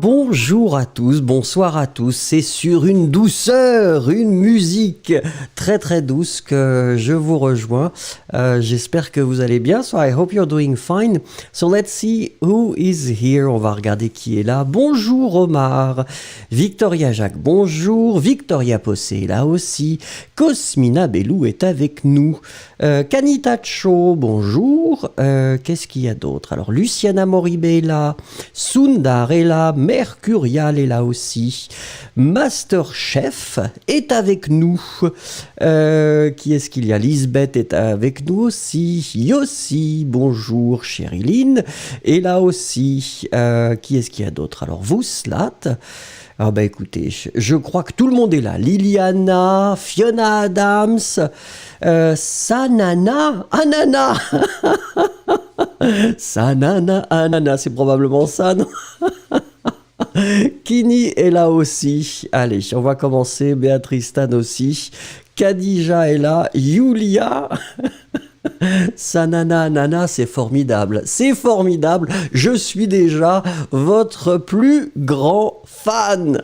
Bonjour à tous, bonsoir à tous. C'est sur une douceur, une musique très très douce que je vous rejoins. J'espère que vous allez bien. So I hope you're doing fine. So let's see who is here. On va regarder qui est là. Bonjour Omar. Victoria Jacques, bonjour. Victoria Possé est là aussi. Cosmina Bellou est avec nous. Kanitacho, bonjour. Qu'est-ce qu'il y a d'autre? Alors Luciana Moribe est là. Sundar est là. Mercurial est là aussi. Masterchef est avec nous. Qui est-ce qu'il y a? Lisbeth est avec nous aussi. Yossi, bonjour. Chériline est là aussi. Qui est-ce qu'il y a d'autre? Alors vous, Slat. Ah bah écoutez, je crois que tout le monde est là. Liliana, Fiona Adams, Sanana, Anana. Sanana, Anana, c'est probablement ça, non? Kini est là aussi. Allez, on va commencer. Béatrice Tan aussi. Khadija est là. Yulia. Sanana, Nana, c'est formidable. C'est formidable. Je suis déjà votre plus grand fan.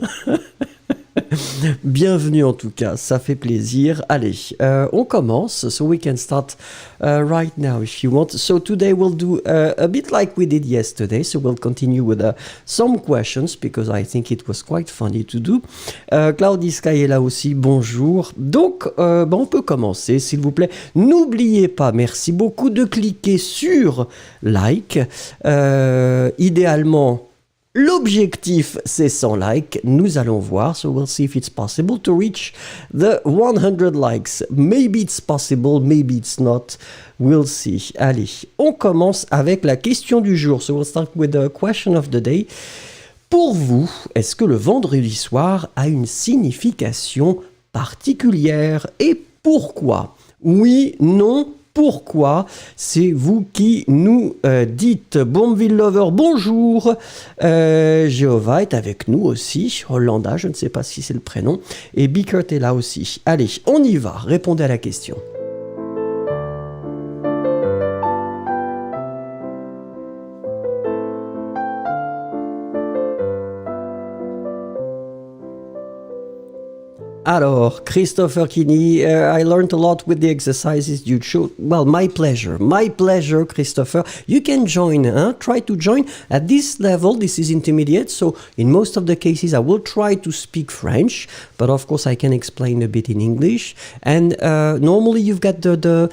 Bienvenue en tout cas, ça fait plaisir. Allez, on commence. So we can start right now if you want. So today we'll do a bit like we did yesterday. So we'll continue with some questions because I think it was quite funny to do. Claudie Sky est là aussi, bonjour. Donc, on peut commencer s'il vous plaît. N'oubliez pas, merci beaucoup de cliquer sur like. Idéalement, l'objectif, c'est 100 likes. Nous allons voir. So we'll see if it's possible to reach the 100 likes. Maybe it's possible, maybe it's not. We'll see. Allez, on commence avec la question du jour. So we'll start with the question of the day. Pour vous, est-ce que le vendredi soir a une signification particulière? Et pourquoi? Oui, non? Pourquoi? C'est vous qui nous dites. Bombville Lover, bonjour. Jéhovah est avec nous aussi. Hollanda, je ne sais pas si c'est le prénom. Et Bickert est là aussi. Allez, on y va. Répondez à la question. Alors, Christopher Kinney, I learned a lot with the exercises you showed. Well, my pleasure, Christopher. You can join, try to join. At this level, this is intermediate, so in most of the cases I will try to speak French, but of course I can explain a bit in English. And normally you've got the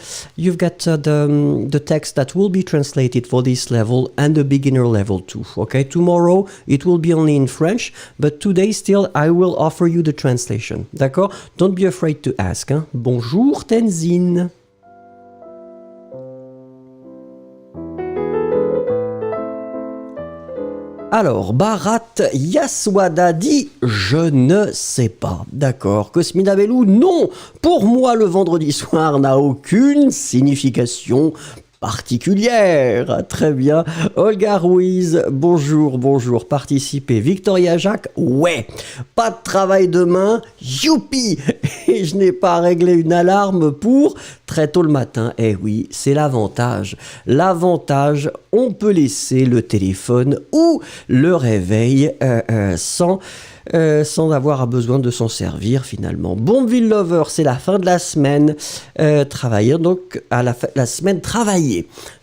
text that will be translated for this level and the beginner level too. Okay, tomorrow it will be only in French, but today still I will offer you the translation. D'accord? Don't be afraid to ask. Hein? Bonjour Tenzin. Alors, Bharat Yaswada dit « Je ne sais pas ». D'accord. Cosmina Bellou, non. Pour moi, le vendredi soir n'a aucune signification particulière. Très bien. Olga Ruiz, bonjour, participez. Victoria Jacques, ouais. Pas de travail demain, youpi. Et je n'ai pas réglé une alarme pour très tôt le matin. Eh oui, c'est l'avantage. L'avantage, on peut laisser le téléphone ou le réveil sans avoir besoin de s'en servir finalement. Bombville Lover, c'est la fin de la semaine travailler, donc à la semaine travaillée.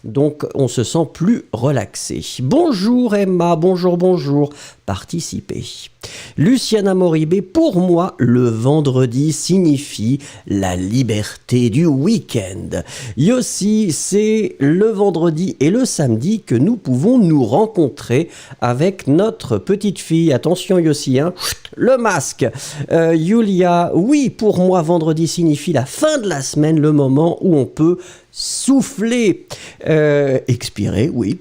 Donc on se sent plus relaxé. Bonjour Emma, bonjour, participez. Luciana Moribé, pour moi, le vendredi signifie la liberté du week-end. Yossi, c'est le vendredi et le samedi que nous pouvons nous rencontrer avec notre petite fille. Attention Yossi, le masque. Yulia, oui, pour moi, vendredi signifie la fin de la semaine, le moment où on peut souffler. Expirer, oui.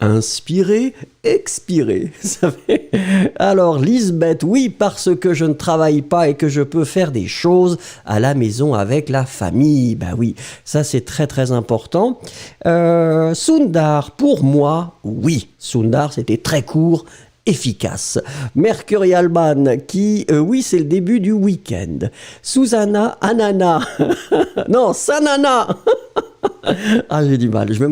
Inspirer, expirer. Ça fait... Alors, Lisbeth, oui, parce que je ne travaille pas et que je peux faire des choses à la maison avec la famille. Ben oui, ça c'est très très important. Sundar, pour moi, oui. Sundar, c'était très court, efficace. Mercurial Man, qui, oui, c'est le début du week-end. Susanna, Anana. Non, Sanana. Ah, j'ai du mal, je vais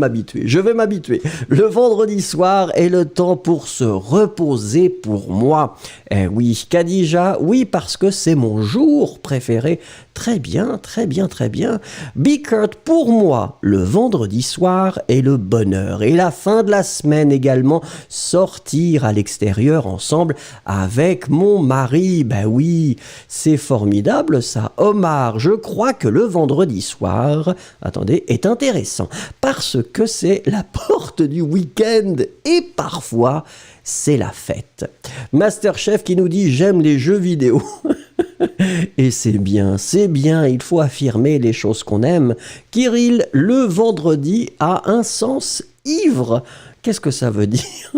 m'habituer. Le vendredi soir est le temps pour se reposer pour moi. Eh oui, Khadija, oui, parce que c'est mon jour préféré. Très bien, très bien, très bien. Bickert, pour moi, le vendredi soir est le bonheur. Et la fin de la semaine également, sortir à l'extérieur ensemble avec mon mari. Ben oui, c'est formidable ça. Omar, je crois que le vendredi soir, attendez, est intéressant parce que c'est la porte du week-end et parfois c'est la fête. Masterchef qui nous dit j'aime les jeux vidéo. Et c'est bien, il faut affirmer les choses qu'on aime. Kirill, le vendredi a un sens ivre. Qu'est-ce que ça veut dire?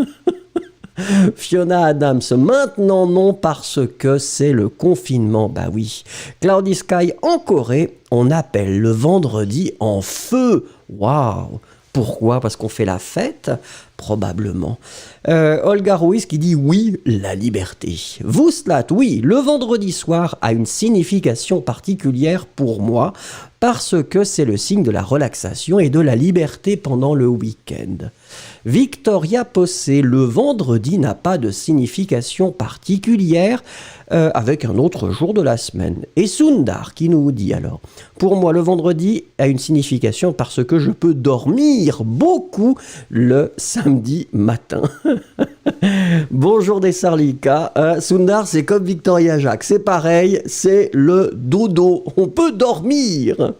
Fiona Adams, maintenant non parce que c'est le confinement, bah oui. Cloudy Sky, en Corée, on appelle le vendredi en feu. Waouh! Pourquoi? Parce qu'on fait la fête? Probablement. Olga Ruiz qui dit oui, la liberté. Vouslat, oui, le vendredi soir a une signification particulière pour moi parce que c'est le signe de la relaxation et de la liberté pendant le week-end. Victoria Possé, le vendredi n'a pas de signification particulière avec un autre jour de la semaine. Et Sundar qui nous dit alors, pour moi le vendredi a une signification parce que je peux dormir beaucoup le samedi matin. Bonjour des Sarlika. Sundar, c'est comme Victoria Jacques, c'est pareil, c'est le dodo, on peut dormir.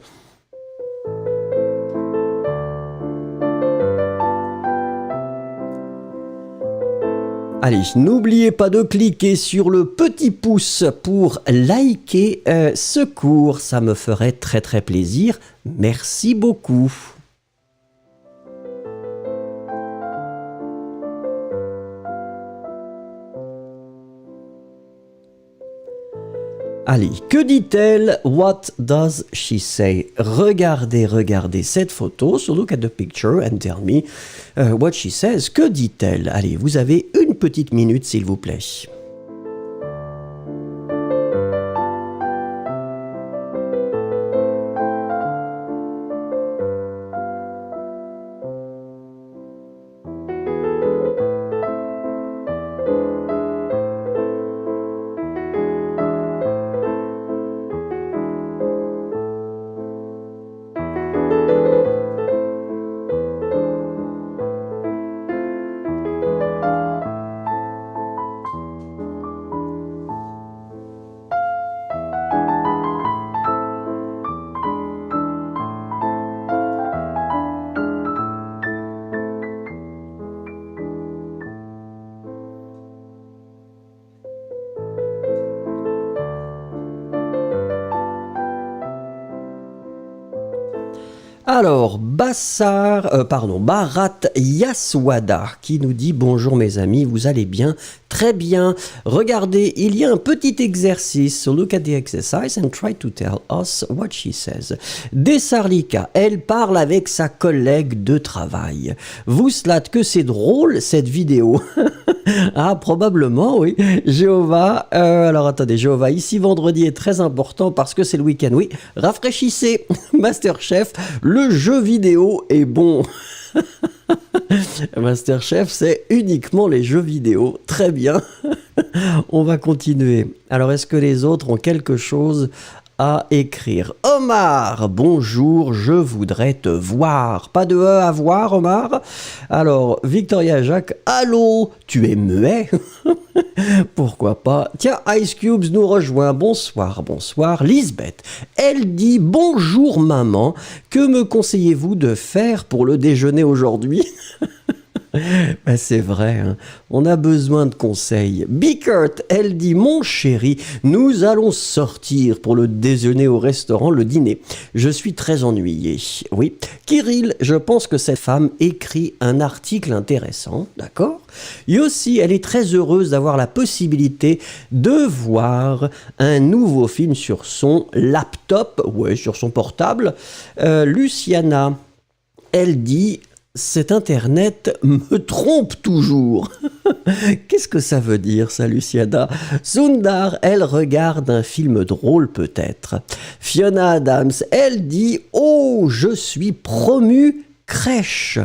Allez, n'oubliez pas de cliquer sur le petit pouce pour liker ce cours, ça me ferait très très plaisir. Merci beaucoup. Allez, que dit-elle? What does she say? Regardez cette photo. So look at the picture and tell me what she says. Que dit-elle? Allez, vous avez une petite minute, s'il vous plaît. Alors, Bharat Yaswada qui nous dit « Bonjour mes amis, vous allez bien ?» Très bien. Regardez, il y a un petit exercice. So look at the exercise and try to tell us what she says. Desarlika, elle parle avec sa collègue de travail. Vouslat, que c'est drôle cette vidéo. Ah, probablement, oui. Jéhovah, alors attendez, Jéhovah, ici vendredi est très important parce que c'est le week-end. Oui, rafraîchissez. Masterchef, le jeu vidéo est bon. Masterchef, c'est uniquement les jeux vidéo. Très bien. On va continuer. Alors, est-ce que les autres ont quelque chose à écrire? Omar, bonjour, je voudrais te voir. Pas de E à voir, Omar. Alors, Victoria Jacques, allô, tu es muet? Pourquoi pas? Tiens, Ice Cubes nous rejoint. Bonsoir, bonsoir. Lisbeth, elle dit bonjour maman, que me conseillez-vous de faire pour le déjeuner aujourd'hui? Ben c'est vrai, hein. On a besoin de conseils. Bickert, elle dit « Mon chéri, nous allons sortir pour le déjeuner au restaurant, le dîner. Je suis très ennuyé. » Oui. Kirill, je pense que cette femme écrit un article intéressant, d'accord? Yossi, elle est très heureuse d'avoir la possibilité de voir un nouveau film sur son laptop, ouais, sur son portable. Luciana, elle dit... Cet internet me trompe toujours. Qu'est-ce que ça veut dire, ça, Luciana? Sundar, elle regarde un film drôle, peut-être. Fiona Adams, elle dit « Oh, je suis promue crèche ».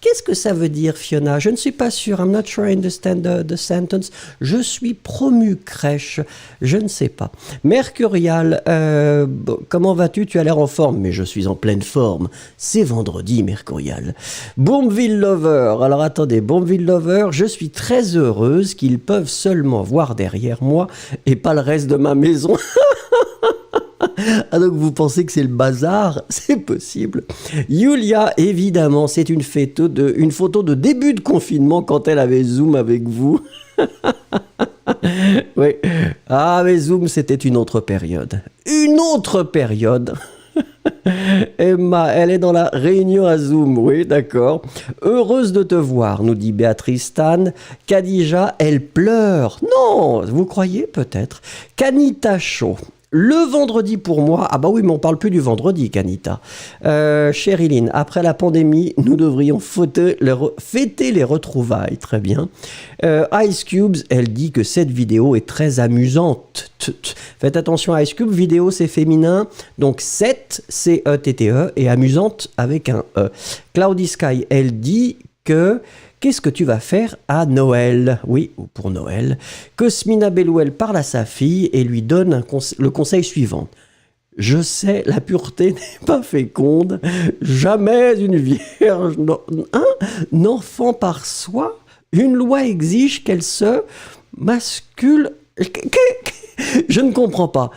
Qu'est-ce que ça veut dire, Fiona? Je ne suis pas sûre. I'm not sure I understand the sentence. Je suis promu crèche. Je ne sais pas. Mercurial, comment vas-tu? Tu as l'air en forme. Mais je suis en pleine forme. C'est vendredi, Mercurial. Boomville Lover. Alors attendez, Boomville Lover, je suis très heureuse qu'ils peuvent seulement voir derrière moi et pas le reste de ma maison. Ah donc vous pensez que c'est le bazar? C'est possible. Yulia, évidemment, c'est une photo de début de confinement quand elle avait Zoom avec vous. Oui. Ah mais Zoom, c'était une autre période. Une autre période. Emma, elle est dans la réunion à Zoom, oui, d'accord. Heureuse de te voir, nous dit Béatrice Tan. Khadija, elle pleure. Non, vous croyez peut-être. Kanita Chaud. Le vendredi pour moi, ah bah oui, mais on parle plus du vendredi, Kanita. Chériline, après la pandémie, nous devrions fêter les retrouvailles, très bien. Ice Cubes, elle dit que cette vidéo est très amusante. Faites attention à Ice Cube, vidéo c'est féminin, donc 7, C-E-T-T-E, et amusante avec un E. Cloudy Sky, elle dit que... Qu'est-ce que tu vas faire à Noël? Oui, ou pour Noël. Cosmina Bellouel parle à sa fille et lui donne le conseil suivant. Je sais, la pureté n'est pas féconde. Jamais une vierge n'enfant par soi. Une loi exige qu'elle se mascule. Je ne comprends pas.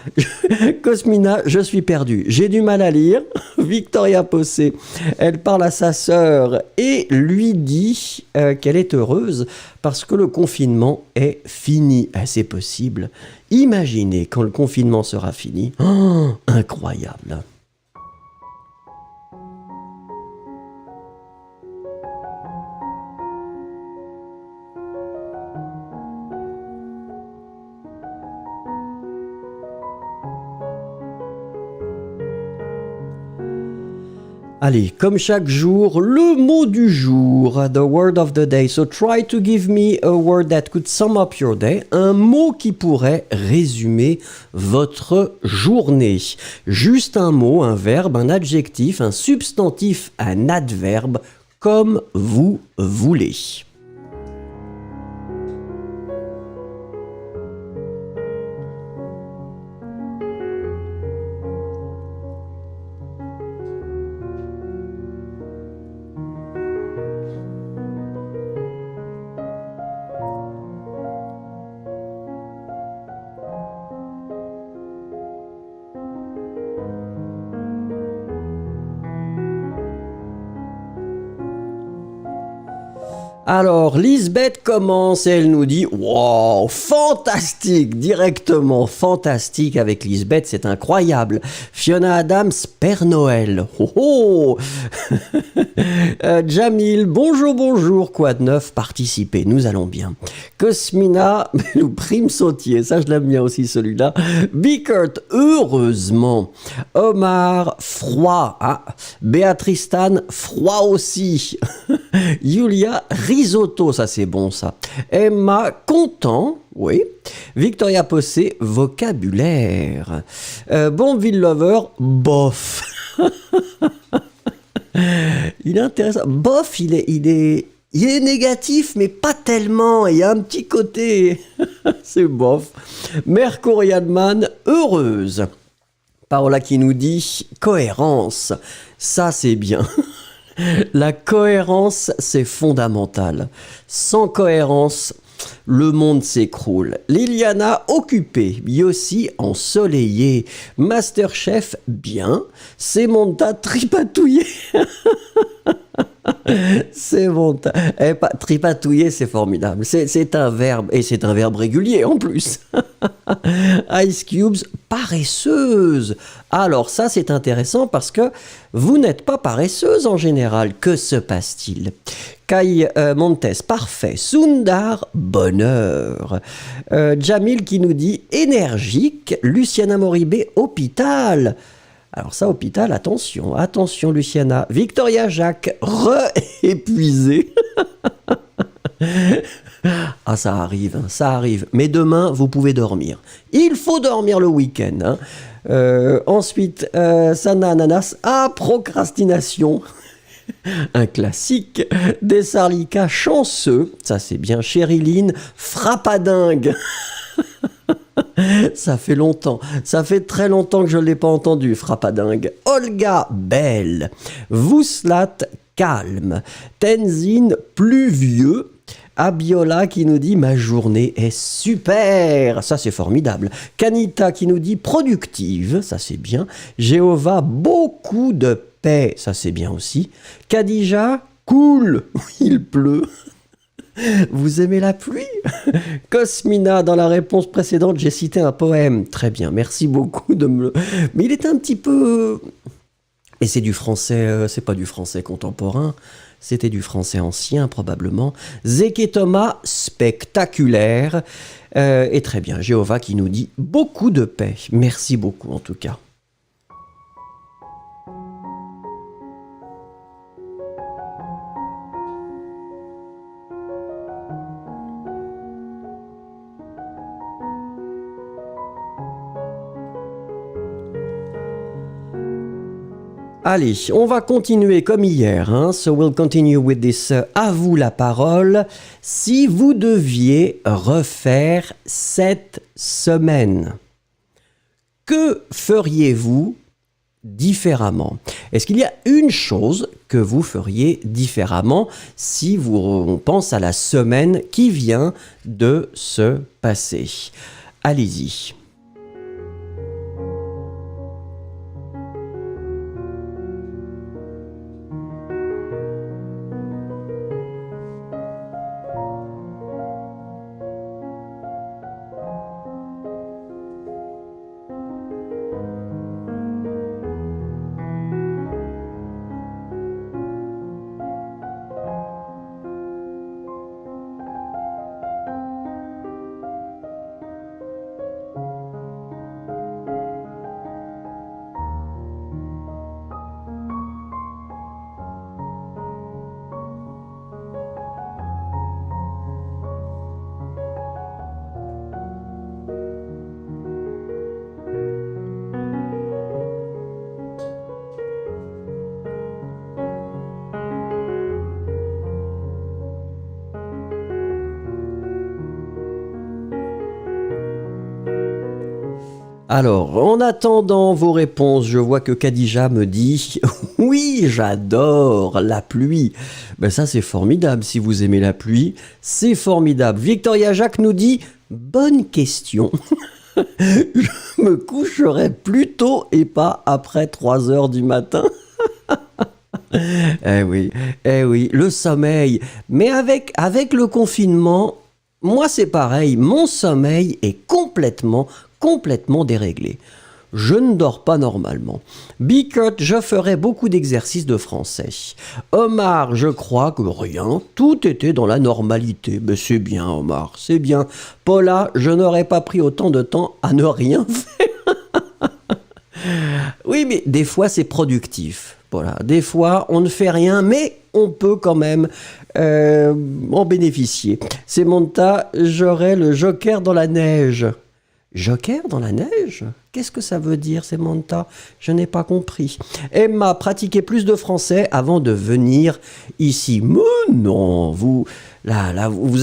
Cosmina, je suis perdu. J'ai du mal à lire. Victoria Possé, elle parle à sa sœur et lui dit qu'elle est heureuse parce que le confinement est fini. Ah, c'est possible. Imaginez quand le confinement sera fini. Oh, incroyable. Allez, comme chaque jour, le mot du jour, the word of the day. So try to give me a word that could sum up your day. Un mot qui pourrait résumer votre journée. Juste un mot, un verbe, un adjectif, un substantif, un adverbe, comme vous voulez. Alors, Lisbeth commence et elle nous dit « Wow, fantastique !» Directement, fantastique avec Lisbeth, c'est incroyable. Fiona Adams, Père Noël. Oh oh Jamil, bonjour, bonjour, quoi de neuf? Participez, nous allons bien. Cosmina, nous prime sautier, ça je l'aime bien aussi celui-là. Bickert, heureusement. Omar, froid. Ah. Béatrice Tan, froid aussi. Yulia, risotto, ça c'est bon ça. Emma, content, oui. Victoria Possé, vocabulaire. Boomville Lover, bof. Il est intéressant. Bof, il est négatif, mais pas tellement. Il y a un petit côté. C'est bof. Mercurial Man, heureuse. Paola qui nous dit cohérence. Ça, c'est bien. La cohérence, c'est fondamental. Sans cohérence, le monde s'écroule. Liliana, occupée. Yossi, ensoleillé. Masterchef, bien. Semonta, tripatouillé. C'est bon. Tripatouiller, c'est formidable. C'est un verbe, et c'est un verbe régulier en plus. Ice Cubes, paresseuse. Alors ça, c'est intéressant parce que vous n'êtes pas paresseuse en général. Que se passe-t-il? Kai Montes, parfait. Sundar, bonheur. Jamil qui nous dit énergique. Luciana Moribé, hôpital. Alors ça, hôpital, attention, attention Luciana. Victoria Jacques, re-épuisé. Ah, ça arrive, hein, ça arrive. Mais demain, vous pouvez dormir. Il faut dormir le week-end. Hein. Ensuite, Sana Ananas. Ah, procrastination. Un classique. Dessarlika chanceux. Ça, c'est bien. Chériline, frappadingue. Ça fait longtemps. Ça fait très longtemps que je ne l'ai pas entendu, frappadingue. Olga, belle. Vouslat, calme. Tenzin, pluvieux. Abiola qui nous dit « Ma journée est super !» Ça, c'est formidable. Kanita qui nous dit « Productive !» Ça, c'est bien. Jéhovah, beaucoup de paix. Ça, c'est bien aussi. Kadija, cool. Il pleut. Vous aimez la pluie? Cosmina, dans la réponse précédente, j'ai cité un poème. Très bien, merci beaucoup de me le... Mais il était un petit peu... Et c'est du français, c'est pas du français contemporain. C'était du français ancien, probablement. Zeke Thomas, spectaculaire. Et très bien, Jéhovah qui nous dit beaucoup de paix. Merci beaucoup, en tout cas. Allez, on va continuer comme hier. Hein? So we'll continue with this. À vous la parole. Si vous deviez refaire cette semaine, que feriez-vous différemment? Est-ce qu'il y a une chose que vous feriez différemment si on pense à la semaine qui vient de se passer? Allez-y. Alors, en attendant vos réponses, je vois que Khadija me dit « Oui, j'adore la pluie !» Ben ça, c'est formidable si vous aimez la pluie. C'est formidable. Victoria Jacques nous dit « Bonne question. Je me coucherai plus tôt et pas après 3 heures du matin. » Eh oui, le sommeil. Mais avec le confinement, moi c'est pareil, mon sommeil est complètement déréglé. Je ne dors pas normalement. Bickert, je ferai beaucoup d'exercices de français. Omar, je crois que rien, tout était dans la normalité. Mais c'est bien, Omar, c'est bien. Paula, je n'aurais pas pris autant de temps à ne rien faire. Oui, mais des fois c'est productif. Voilà, des fois on ne fait rien, mais on peut quand même en bénéficier. C'est Monta, j'aurai le joker dans la neige. Joker dans la neige? Qu'est-ce que ça veut dire, Samantha? Je n'ai pas compris. Emma, pratiquez plus de français avant de venir ici. Mais non, vous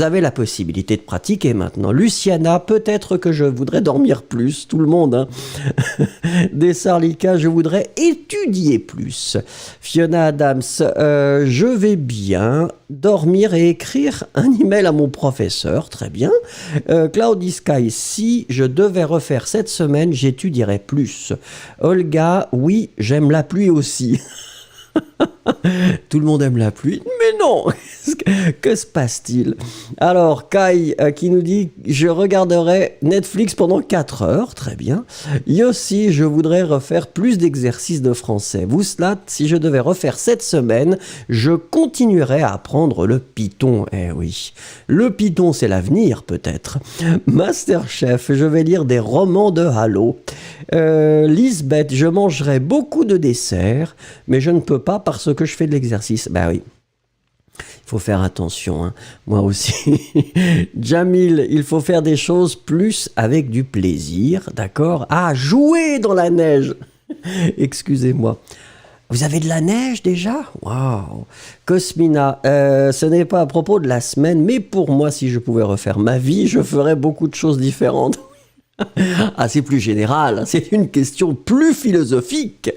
avez la possibilité de pratiquer maintenant. Luciana, peut-être que je voudrais dormir plus, tout le monde. Hein. Dessarlika, je voudrais étudier plus. Fiona Adams, je vais bien dormir et écrire un email à mon professeur, très bien. Cloudy Sky, si je devais refaire cette semaine, j'étudierais plus. Olga, oui, j'aime la pluie aussi. Tout le monde aime la pluie, mais non. Que se passe-t-il? Alors, Kai qui nous dit « Je regarderai Netflix pendant 4 heures », très bien. Yossi, je voudrais refaire plus d'exercices de français. Vouslat, si je devais refaire cette semaine, je continuerais à apprendre le Python. Eh oui, le Python, c'est l'avenir peut-être. Masterchef, je vais lire des romans de Halo. Lisbeth, je mangerai beaucoup de desserts, mais je ne peux pas parce que je fais de l'exercice. Ben oui. Il faut faire attention, hein. Moi aussi. Jamil, il faut faire des choses plus avec du plaisir, d'accord? Ah, jouer dans la neige. Excusez-moi. Vous avez de la neige déjà? Waouh! Cosmina, ce n'est pas à propos de la semaine, mais pour moi, si je pouvais refaire ma vie, je ferais beaucoup de choses différentes. Ah, c'est plus général, c'est une question plus philosophique.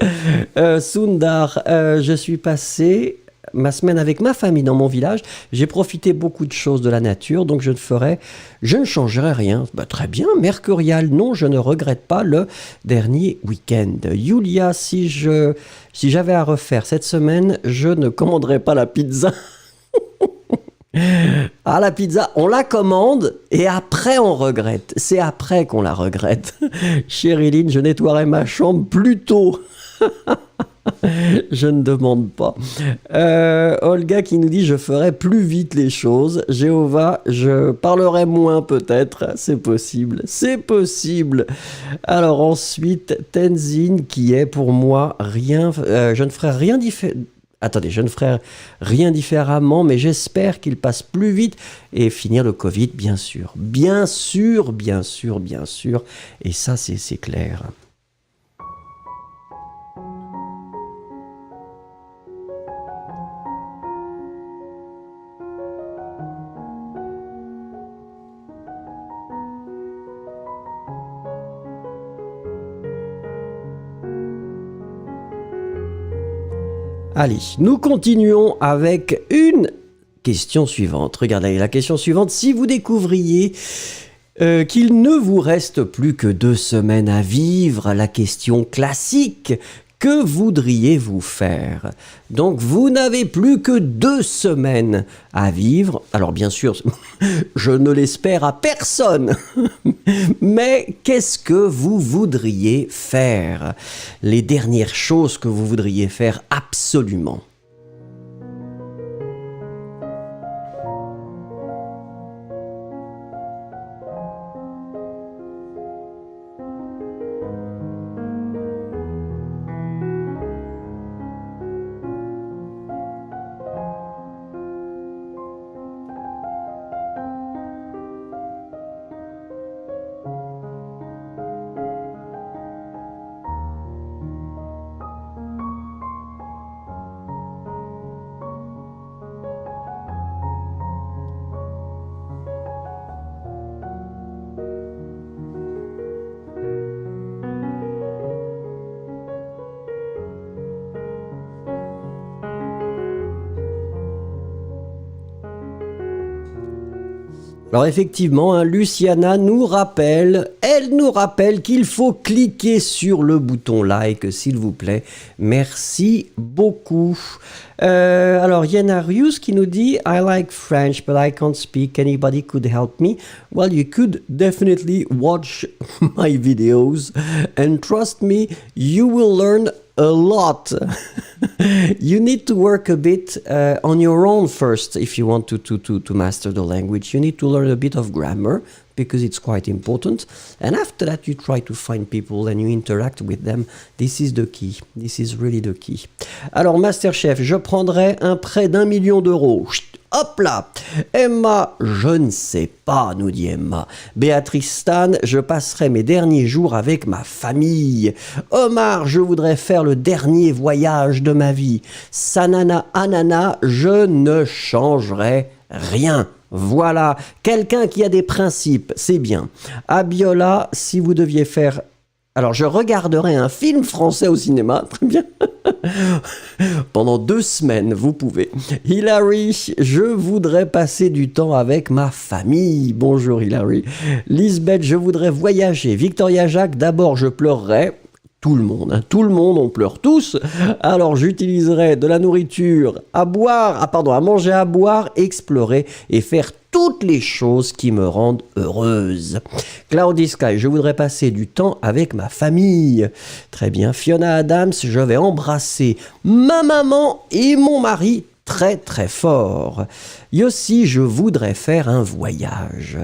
Sundar, je suis passé ma semaine avec ma famille dans mon village. J'ai profité beaucoup de choses de la nature, donc je ne changerai rien. Bah, très bien, Mercurial, non, je ne regrette pas le dernier week-end. Yulia, si j'avais à refaire cette semaine, je ne commanderais pas la pizza. Ah, la pizza, on la commande et après on regrette. C'est après qu'on la regrette. Chériline, je nettoierai ma chambre plus tôt. Je ne demande pas. Olga qui nous dit je ferai plus vite les choses. Jéhovah, je parlerai moins peut-être. C'est possible. C'est possible. Alors ensuite, Tenzin qui est pour moi rien. Je ne ferai rien différent. Attendez, je ne ferai rien différemment, mais j'espère qu'il passe plus vite et finir le Covid, bien sûr. Bien sûr, bien sûr, bien sûr. Et ça, c'est clair. Allez, nous continuons avec une question suivante. Regardez, la question suivante. Si vous découvriez qu'il ne vous reste plus que 2 semaines à vivre, la question classique, que voudriez-vous faire? Donc, vous n'avez plus que 2 semaines à vivre. Alors, bien sûr, je ne l'espère à personne. Mais qu'est-ce que vous voudriez faire? Les dernières choses que vous voudriez faire absolument. Alors effectivement, hein, Luciana elle nous rappelle qu'il faut cliquer sur le bouton like, s'il vous plaît. Merci beaucoup. Alors, Yenarius qui nous dit « I like French, but I can't speak. Anybody could help me? Well, you could definitely watch my videos. And trust me, you will learn a lot. You need to work a bit on your own first if you want to master the language. You need to learn a bit of grammar because it's quite important. And after that, you try to find people and you interact with them. This is the key. This is really the key. Alors, Masterchef, je prendrai un prêt d'1 million d'euros. Hop là! Emma, je ne sais pas, nous dit Emma. Béatrice Stan, je passerai mes derniers jours avec ma famille. Omar, je voudrais faire le dernier voyage de ma vie. Sanana Anana, je ne changerai rien. Voilà, quelqu'un qui a des principes, c'est bien. Abiola, si vous deviez faire... Alors, je regarderai un film français au cinéma, très bien. Pendant 2 semaines, vous pouvez. Hilary, je voudrais passer du temps avec ma famille. Bonjour Hilary. Lisbeth, je voudrais voyager. Victoria Jacques, d'abord je pleurerai. Tout le monde, hein. Tout le monde, on pleure tous. Alors j'utiliserai de la nourriture à boire, à manger, à boire, explorer et faire toutes les choses qui me rendent heureuse. Cloudy Sky, je voudrais passer du temps avec ma famille. Très bien. Fiona Adams, je vais embrasser ma maman et mon mari très très fort. Yossi, je voudrais faire un voyage.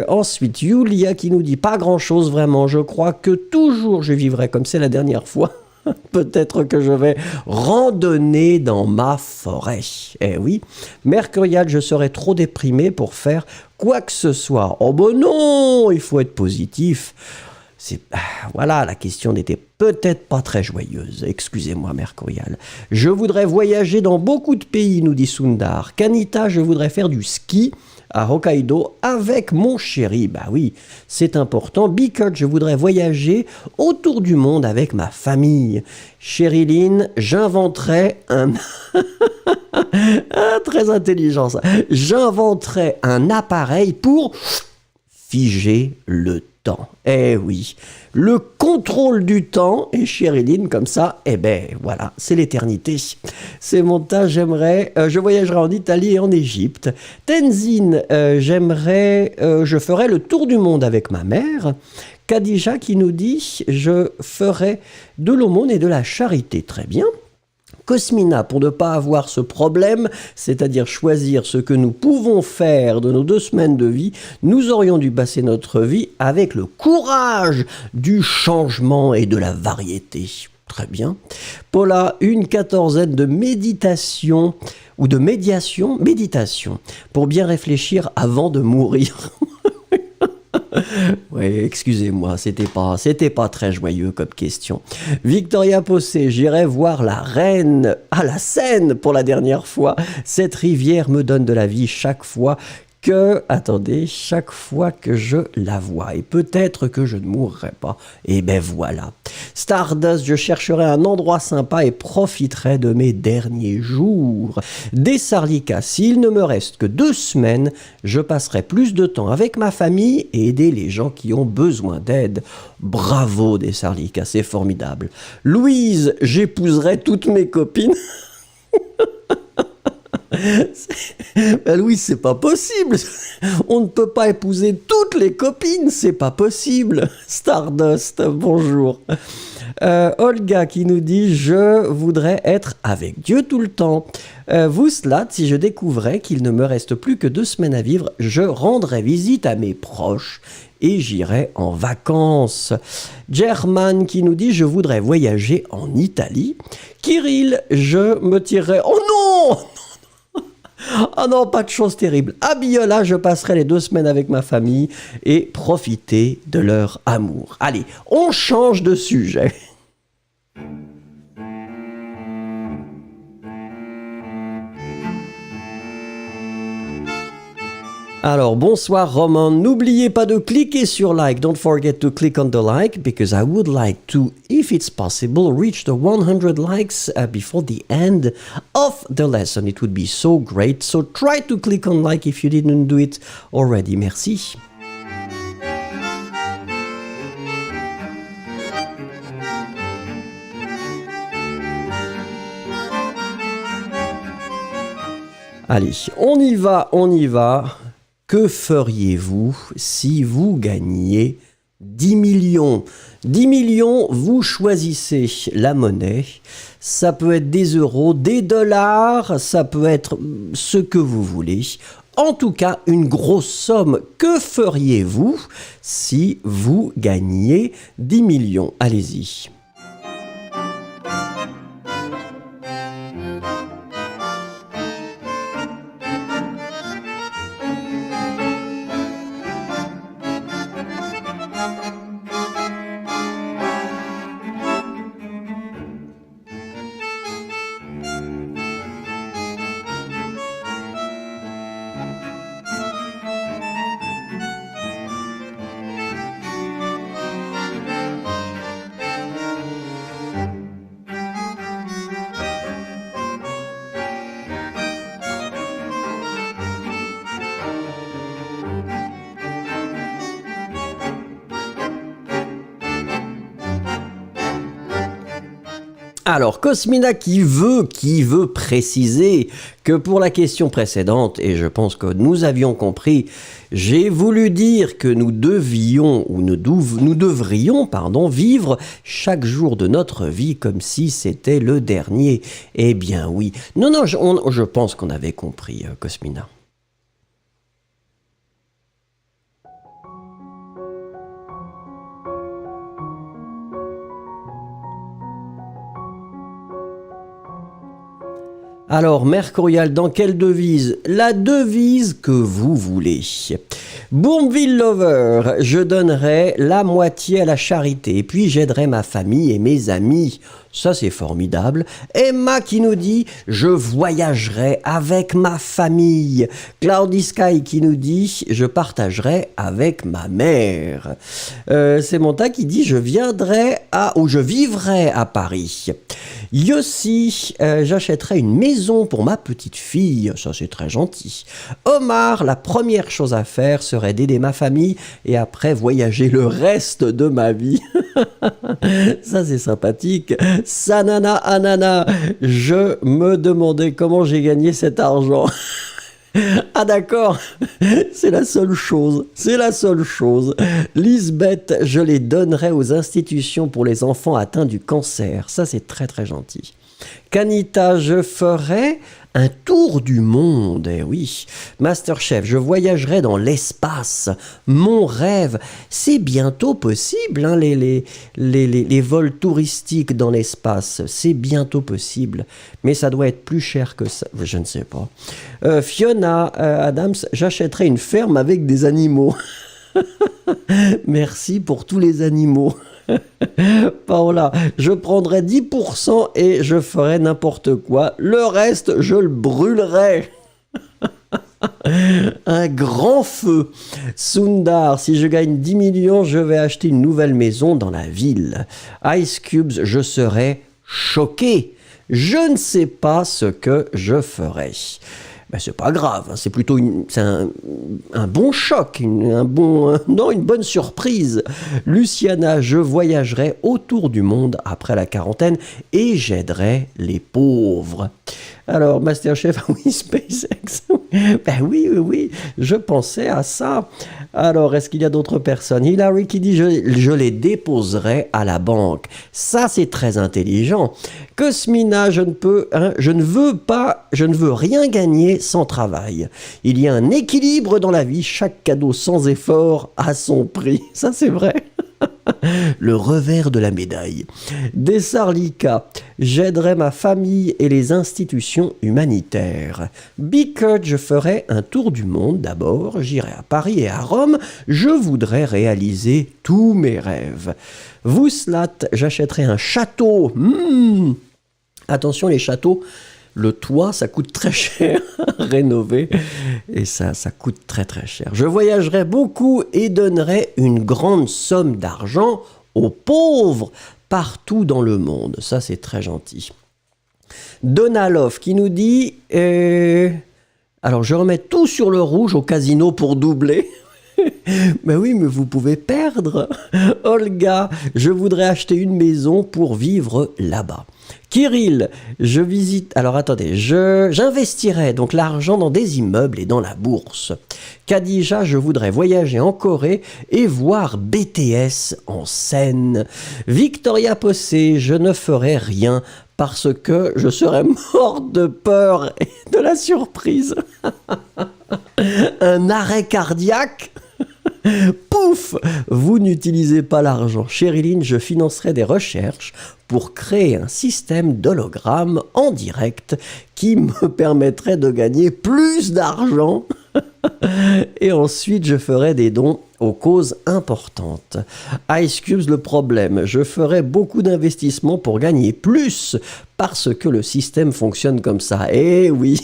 Ensuite, Yulia qui nous dit pas grand chose vraiment. Je crois que toujours je vivrai comme c'est la dernière fois. Peut-être que je vais randonner dans ma forêt. Eh oui, Mercurial, je serais trop déprimé pour faire quoi que ce soit. Oh ben non, il faut être positif. Voilà, la question n'était peut-être pas très joyeuse. Excusez-moi, Mercurial. Je voudrais voyager dans beaucoup de pays, nous dit Sundar. Kanita, je voudrais faire du ski à Hokkaido avec mon chéri. Bah oui, c'est important. Bickert, je voudrais voyager autour du monde avec ma famille. Chériline, j'inventerai un... ah, très intelligent ça. J'inventerai un appareil pour figer le temps. Eh oui, le contrôle du temps, et Chériline, comme ça, eh ben voilà, c'est l'éternité. C'est mon tas, je voyagerai en Italie et en Égypte. Tenzin, je ferai le tour du monde avec ma mère. Khadija qui nous dit, je ferai de l'aumône et de la charité. Très bien. Cosmina, pour ne pas avoir ce problème, c'est-à-dire choisir ce que nous pouvons faire de nos 2 semaines de vie, nous aurions dû passer notre vie avec le courage du changement et de la variété. Très bien. Paula, une quatorzaine de méditation ou de méditation, pour bien réfléchir avant de mourir. Oui, excusez-moi, c'était pas très joyeux comme question. Victoria Possé, j'irai voir la reine à la Seine pour la dernière fois. Cette rivière me donne de la vie chaque fois que je la vois. Et peut-être que je ne mourrai pas. Et ben voilà. Stardust, je chercherai un endroit sympa et profiterai de mes derniers jours. Dessarlika, s'il ne me reste que 2 semaines, je passerai plus de temps avec ma famille et aider les gens qui ont besoin d'aide. Bravo Dessarlika, c'est formidable. Louise, j'épouserai toutes mes copines. Ben Louis, c'est pas possible. On ne peut pas épouser toutes les copines, c'est pas possible. Stardust, bonjour. Olga qui nous dit « Je voudrais être avec Dieu tout le temps ». Vouslat, si je découvrais qu'il ne me reste plus que 2 semaines à vivre, je rendrais visite à mes proches et j'irai en vacances. German qui nous dit « Je voudrais voyager en Italie ». Kirill, je me tirerai... Oh non! Ah non, pas de choses terribles. À Biola, je passerai les 2 semaines avec ma famille et profiter de leur amour. Allez, on change de sujet. Alors, bonsoir Roman. N'oubliez pas de cliquer sur like. Don't forget to click on the like because I would like to, if it's possible, reach the 100 likes before the end of the lesson. It would be so great. So try to click on like if you didn't do it already. Merci. Allez, on y va, on y va. Que feriez-vous si vous gagniez 10 millions? 10 millions, vous choisissez la monnaie. Ça peut être des euros, des dollars, ça peut être ce que vous voulez. En tout cas, une grosse somme. Que feriez-vous si vous gagniez 10 millions? Allez-y. Alors, Cosmina qui veut préciser que pour la question précédente, et je pense que nous avions compris, j'ai voulu dire que nous devions, ou nous devrions, vivre chaque jour de notre vie comme si c'était le dernier. Eh bien oui. Non, je pense qu'on avait compris, Cosmina. Alors, Mercurial, dans quelle devise? La devise que vous voulez. Bourmeville Lover, je donnerai la moitié à la charité, et puis j'aiderai ma famille et mes amis. Ça, c'est formidable. Emma qui nous dit « Je voyagerai avec ma famille ». Cloudy Sky qui nous dit « Je partagerai avec ma mère ». C'est Monta qui dit « Je viendrai ou je vivrai à Paris ». Yossi, j'achèterai une maison pour ma petite fille. Ça, c'est très gentil. Omar, la première chose à faire serait d'aider ma famille et après voyager le reste de ma vie. Ça, c'est sympathique. Sanana Anana, je me demandais comment j'ai gagné cet argent. Ah d'accord, c'est la seule chose, Lisbeth, je les donnerai aux institutions pour les enfants atteints du cancer. Ça, c'est très très gentil. Kanita, je ferai un tour du monde, eh oui. Masterchef, je voyagerai dans l'espace. Mon rêve, c'est bientôt possible, hein, les vols touristiques dans l'espace. C'est bientôt possible, mais ça doit être plus cher que ça. Je ne sais pas. Fiona Adams, j'achèterai une ferme avec des animaux. Merci pour tous les animaux. Paola, je prendrai 10% et je ferai n'importe quoi. Le reste, je le brûlerai. Un grand feu. Sundar, si je gagne 10 millions, je vais acheter une nouvelle maison dans la ville. Ice Cubes, je serai choqué. Je ne sais pas ce que je ferai. Ben, c'est pas grave, hein, c'est plutôt un bon choc, une bonne surprise. Luciana, je voyagerai autour du monde après la quarantaine et j'aiderai les pauvres. Alors, Masterchef, oui, SpaceX. Ben oui, je pensais à ça. Alors, est-ce qu'il y a d'autres personnes? Hilary qui dit je les déposerai à la banque. Ça, c'est très intelligent. Cosmina, je ne veux rien gagner sans travail. Il y a un équilibre dans la vie, chaque cadeau sans effort a son prix. Ça, c'est vrai. Le revers de la médaille. Dessarlika, j'aiderai ma famille et les institutions humanitaires. Bickert, je ferai un tour du monde d'abord, j'irai à Paris et à Rome, je voudrais réaliser tous mes rêves. Vouslat, j'achèterai un château. Attention les châteaux, le toit, ça coûte très cher à rénover et ça coûte très très cher. Je voyagerai beaucoup et donnerai une grande somme d'argent aux pauvres partout dans le monde. Ça, c'est très gentil. Donalov qui nous dit alors, je remets tout sur le rouge au casino pour doubler. Mais oui, mais vous pouvez perdre. Olga, je voudrais acheter une maison pour vivre là-bas. Kirill, j'investirai donc l'argent dans des immeubles et dans la bourse. Khadija, je voudrais voyager en Corée et voir BTS en scène. Victoria Possé, je ne ferai rien parce que je serais morte de peur et de la surprise. Un arrêt cardiaque. Pouf! Vous n'utilisez pas l'argent. Chériline, je financerai des recherches pour créer un système d'hologramme en direct qui me permettrait de gagner plus d'argent. Et ensuite, je ferai des dons aux causes importantes. Ice Cubes, le problème. Je ferai beaucoup d'investissements pour gagner plus parce que le système fonctionne comme ça. Eh oui!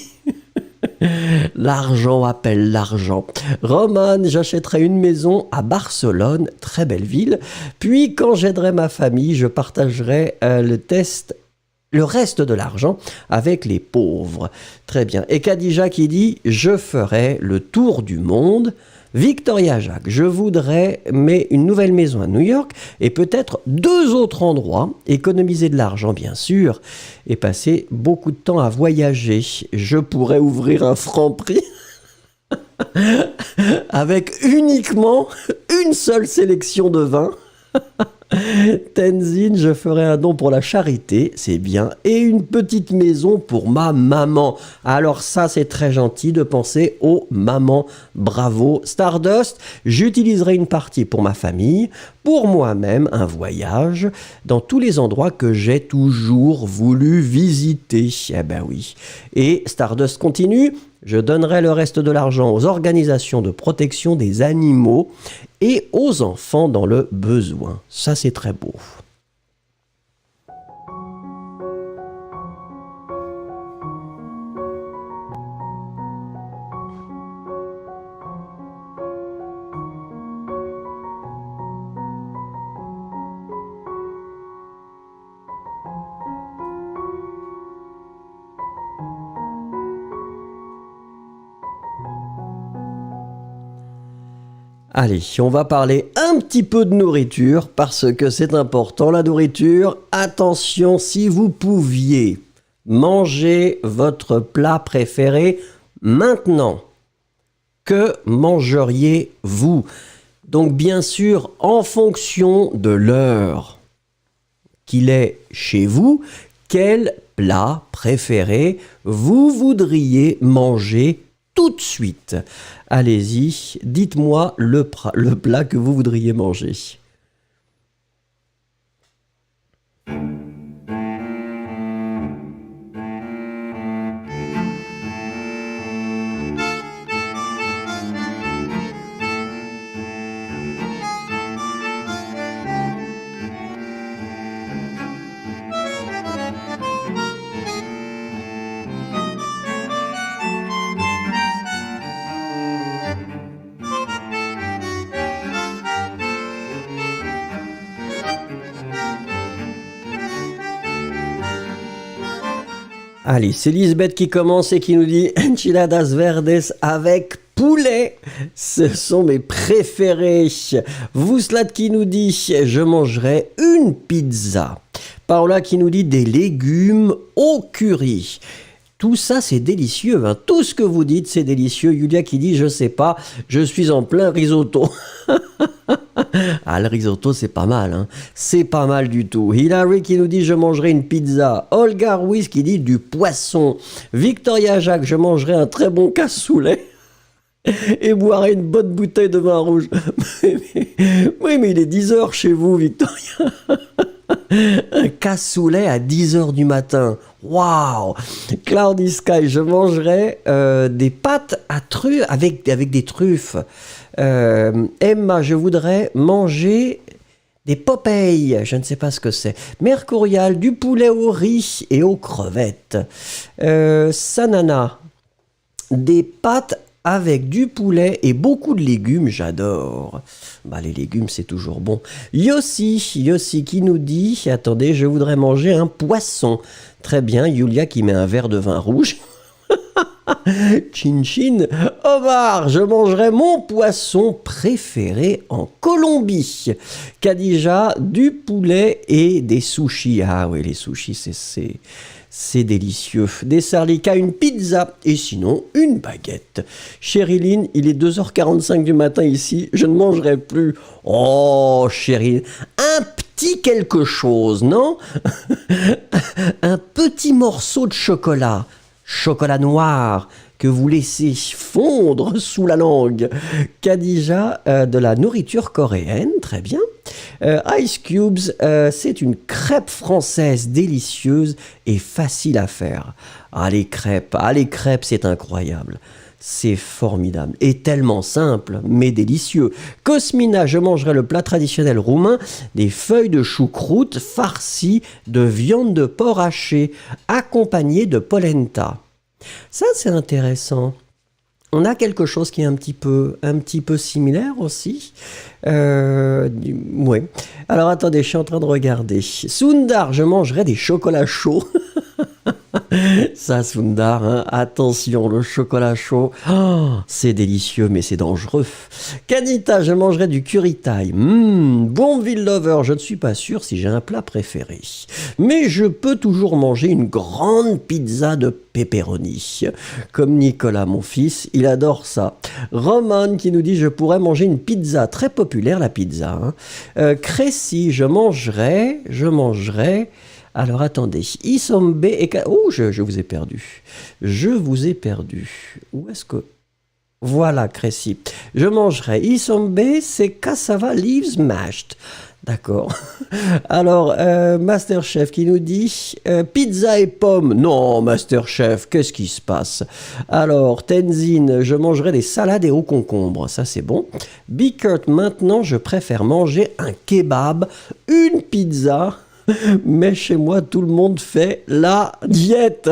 L'argent appelle l'argent. Roman, j'achèterai une maison à Barcelone, très belle ville. Puis, quand j'aiderai ma famille, je partagerai le reste de l'argent avec les pauvres. Très bien. Et Khadija qui dit, je ferai le tour du monde. Victoria Jacques, je voudrais une nouvelle maison à New York et peut-être 2 autres endroits, économiser de l'argent bien sûr, et passer beaucoup de temps à voyager. Je pourrais ouvrir un Franprix avec uniquement une seule sélection de vins. Tenzin, je ferai un don pour la charité, c'est bien, et une petite maison pour ma maman. Alors ça, c'est très gentil de penser aux mamans. Bravo. Stardust, j'utiliserai une partie pour ma famille, pour moi-même, un voyage dans tous les endroits que j'ai toujours voulu visiter. Eh ben oui. Et Stardust continue, je donnerai le reste de l'argent aux organisations de protection des animaux et aux enfants dans le besoin. Ça, c'est très beau. Allez, on va parler un petit peu de nourriture parce que c'est important la nourriture. Attention, si vous pouviez manger votre plat préféré maintenant, que mangeriez-vous? Donc bien sûr, en fonction de l'heure qu'il est chez vous, quel plat préféré vous voudriez manger tout de suite? Allez-y, dites-moi le plat que vous voudriez manger. Allez, c'est Lisbeth qui commence et qui nous dit enchiladas verdes avec poulet. Ce sont mes préférés. Vouslat qui nous dit je mangerai une pizza. Paola qui nous dit des légumes au curry. Tout ça, c'est délicieux. Hein. Tout ce que vous dites, c'est délicieux. Yulia qui dit, je sais pas, je suis en plein risotto. Ah, le risotto, c'est pas mal. Hein. C'est pas mal du tout. Hilary qui nous dit, je mangerai une pizza. Olga Ruiz qui dit, du poisson. Victoria Jacques, je mangerai un très bon cassoulet. Et boirai une bonne bouteille de vin rouge. Oui, mais il est 10h chez vous, Victoria. Un cassoulet à 10h du matin. Waouh! Cloudy Sky, je mangerai des pâtes à avec des truffes. Emma, je voudrais manger des Popeyes. Je ne sais pas ce que c'est. Mercurial, du poulet au riz et aux crevettes. Sanana, des pâtes avec du poulet et beaucoup de légumes, j'adore. Bah, les légumes, c'est toujours bon. Yossi qui nous dit, attendez, je voudrais manger un poisson. Très bien, Yulia qui met un verre de vin rouge. Chin Chin, Omar, je mangerai mon poisson préféré en Colombie. Khadija, du poulet et des sushis. Ah oui, les sushis, c'est délicieux. Des sarlica, une pizza et sinon une baguette. Chériline, il est 2h45 du matin ici, je ne mangerai plus. Oh, Chériline, un petit quelque chose, non? Un petit morceau de chocolat noir que vous laissez fondre sous la langue. Khadija, de la nourriture coréenne, très bien. Ice Cubes, c'est une crêpe française délicieuse et facile à faire. Les crêpes, c'est incroyable. C'est formidable et tellement simple, mais délicieux. Cosmina, je mangerai le plat traditionnel roumain, des feuilles de choucroute farcies de viande de porc hachée, accompagnées de polenta. Ça, c'est intéressant. On a quelque chose qui est un petit peu similaire aussi. Ouais. Alors attendez, je suis en train de regarder. Sundar, je mangerai des chocolats chauds. Ça, Sundar, hein, attention, le chocolat chaud, oh, c'est délicieux, mais c'est dangereux. Kanita, je mangerai du curry Thai. Bourneville Lover, je ne suis pas sûr si j'ai un plat préféré. Mais je peux toujours manger une grande pizza de pepperoni. Comme Nicolas, mon fils, il adore ça. Roman qui nous dit, je pourrais manger une pizza, très populaire la pizza. Hein. Crécy, je mangerai... Alors attendez, Isombe et... Oh, je vous ai perdu. Je vous ai perdu. Où est-ce que... Voilà, Crécy. Je mangerai Isombe, c'est cassava leaves mashed. D'accord. Alors, Masterchef qui nous dit pizza et pommes. Non, Masterchef, qu'est-ce qui se passe? Alors, Tenzin, je mangerai des salades et au concombre. Ça, c'est bon. Bickert, maintenant, je préfère manger un kebab, une pizza... Mais chez moi, tout le monde fait la diète.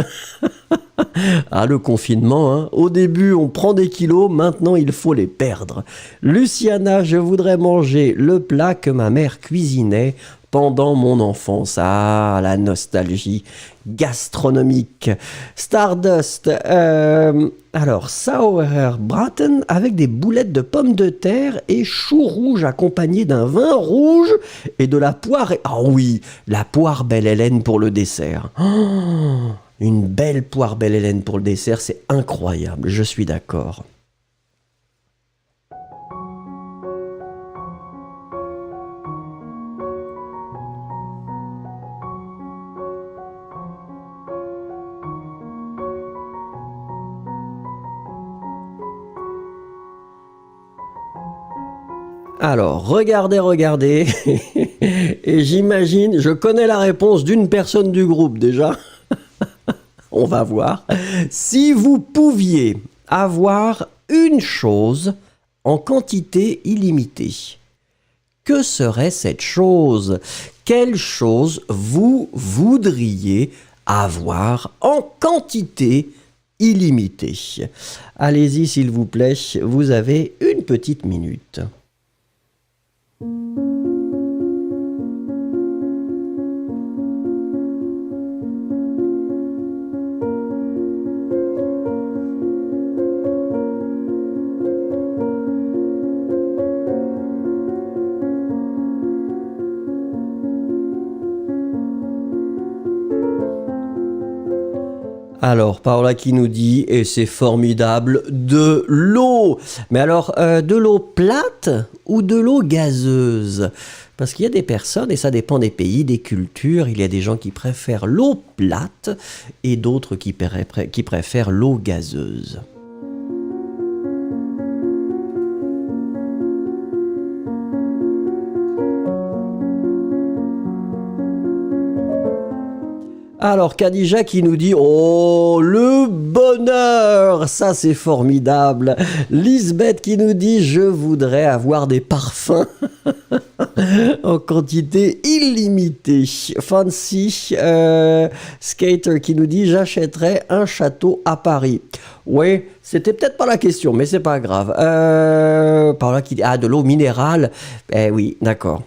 Ah, le confinement, hein. Au début, on prend des kilos, maintenant, il faut les perdre. Luciana, je voudrais manger le plat que ma mère cuisinait pendant mon enfance. Ah, la nostalgie gastronomique. Stardust, alors, Sauerbraten avec des boulettes de pommes de terre et choux rouges accompagnés d'un vin rouge et de la poire. Ah oui, la poire Belle Hélène pour le dessert. Oh, une belle poire Belle Hélène pour le dessert, c'est incroyable, je suis d'accord. Alors, regardez, et j'imagine, je connais la réponse d'une personne du groupe déjà. On va voir. Si vous pouviez avoir une chose en quantité illimitée, que serait cette chose? Quelle chose vous voudriez avoir en quantité illimitée? Allez-y, s'il vous plaît, vous avez une petite minute. Alors, Paola qui nous dit, et c'est formidable, de l'eau. Mais alors, de l'eau plate ou de l'eau gazeuse? Parce qu'il y a des personnes, et ça dépend des pays, des cultures, il y a des gens qui préfèrent l'eau plate et d'autres qui préfèrent l'eau gazeuse. Alors, Khadija qui nous dit « Oh, le bonheur !» Ça, c'est formidable. Lisbeth qui nous dit « Je voudrais avoir des parfums en quantité illimitée. » Fancy Skater qui nous dit « J'achèterais un château à Paris. » Oui, c'était peut-être pas la question, mais c'est pas grave. Par là qui dit de l'eau minérale. Eh oui, d'accord.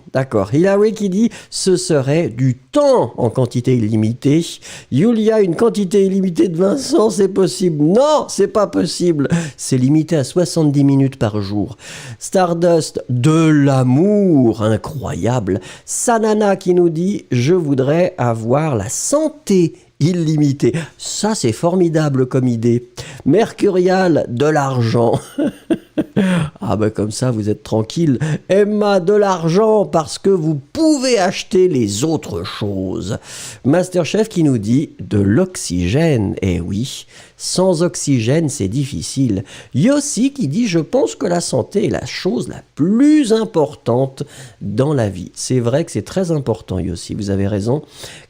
Hilary qui dit ce serait du temps en quantité illimitée. Yulia, une quantité illimitée de Vincent, c'est possible. Non, c'est pas possible. C'est limité à 70 minutes par jour. Stardust, de l'amour, incroyable. Sanana qui nous dit je voudrais avoir la santé illimité. Ça, c'est formidable comme idée. Mercurial, de l'argent. Ah ben comme ça, vous êtes tranquille. Emma, de l'argent parce que vous pouvez acheter les autres choses. Masterchef qui nous dit de l'oxygène. Eh oui, sans oxygène, c'est difficile. Yossi qui dit je pense que la santé est la chose la plus importante dans la vie. C'est vrai que c'est très important, Yossi, vous avez raison.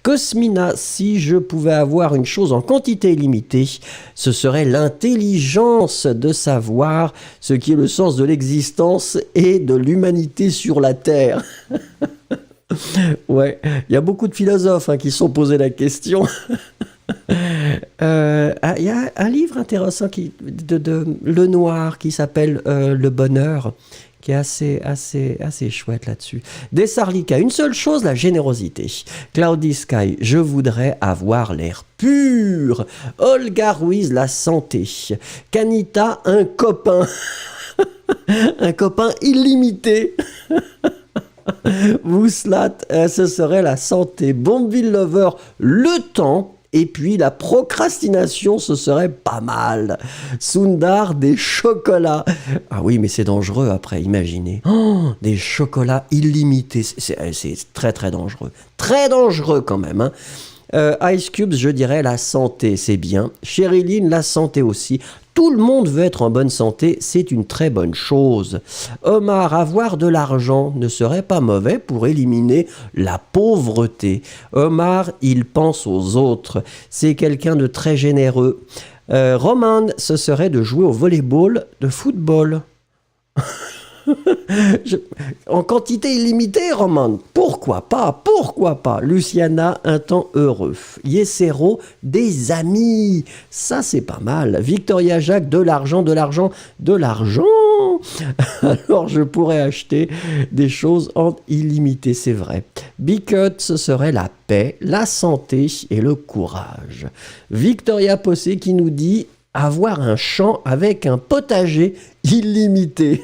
Cosmina, si je pouvais avoir une chose en quantité illimitée, ce serait l'intelligence de savoir ce qui est le sens de l'existence et de l'humanité sur la Terre. Ouais, il y a beaucoup de philosophes qui se sont posés la question. Il y a un livre intéressant de Lenoir qui s'appelle Le Bonheur, qui est assez chouette là-dessus. Dessarlika, une seule chose, la générosité. Cloudy Sky, je voudrais avoir l'air pur. Olga Ruiz, la santé. Kanita, un copain. Un copain illimité. Wouslat, ce serait la santé. Bombville Lover, le temps. Et puis la procrastination, ce serait pas mal. Sundar, des chocolats. Ah oui, mais c'est dangereux après, imaginez. Oh, des chocolats illimités. C'est très très dangereux. Très dangereux quand même. Hein. Ice Cubes, je dirais la santé, c'est bien. Sherilyn, la santé aussi. Tout le monde veut être en bonne santé, c'est une très bonne chose. Omar, avoir de l'argent ne serait pas mauvais pour éliminer la pauvreté. Omar, il pense aux autres. C'est quelqu'un de très généreux. Roman, ce serait de jouer au volleyball, de football. En quantité illimitée, Roman. Pourquoi pas? Pourquoi pas? Luciana, un temps heureux. Yesero, des amis. Ça, c'est pas mal. Victoria Jacques, de l'argent, de l'argent, de l'argent. Alors, je pourrais acheter des choses en illimité, c'est vrai. Bicut, ce serait la paix, la santé et le courage. Victoria Possé qui nous dit avoir un champ avec un potager illimité.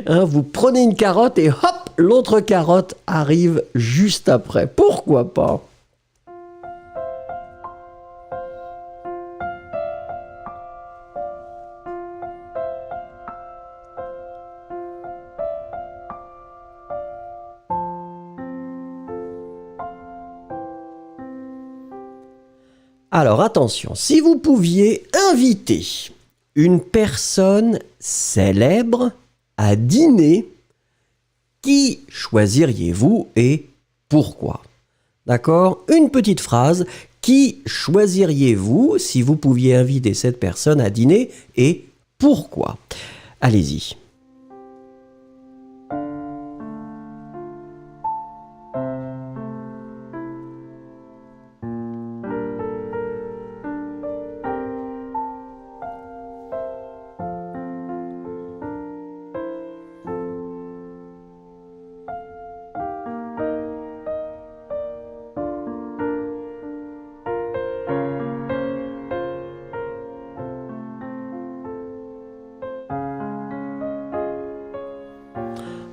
Hein, vous prenez une carotte et hop, l'autre carotte arrive juste après. Pourquoi pas? Alors attention, si vous pouviez inviter une personne célèbre à dîner, qui choisiriez-vous et pourquoi? D'accord? Une petite phrase. Qui choisiriez-vous si vous pouviez inviter cette personne à dîner et pourquoi? Allez-y.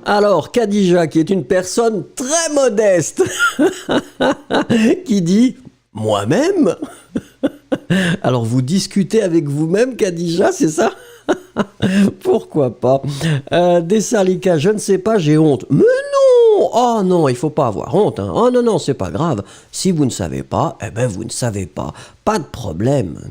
Alors, Khadija, qui est une personne très modeste, qui dit « Moi-même » Alors, vous discutez avec vous-même, Khadija, c'est ça? Pourquoi pas? Dessarlika, je ne sais pas, j'ai honte. Mais non! Oh non, il faut pas avoir honte. Hein. Oh non, non, c'est pas grave. Si vous ne savez pas, eh ben vous ne savez pas. Pas de problème.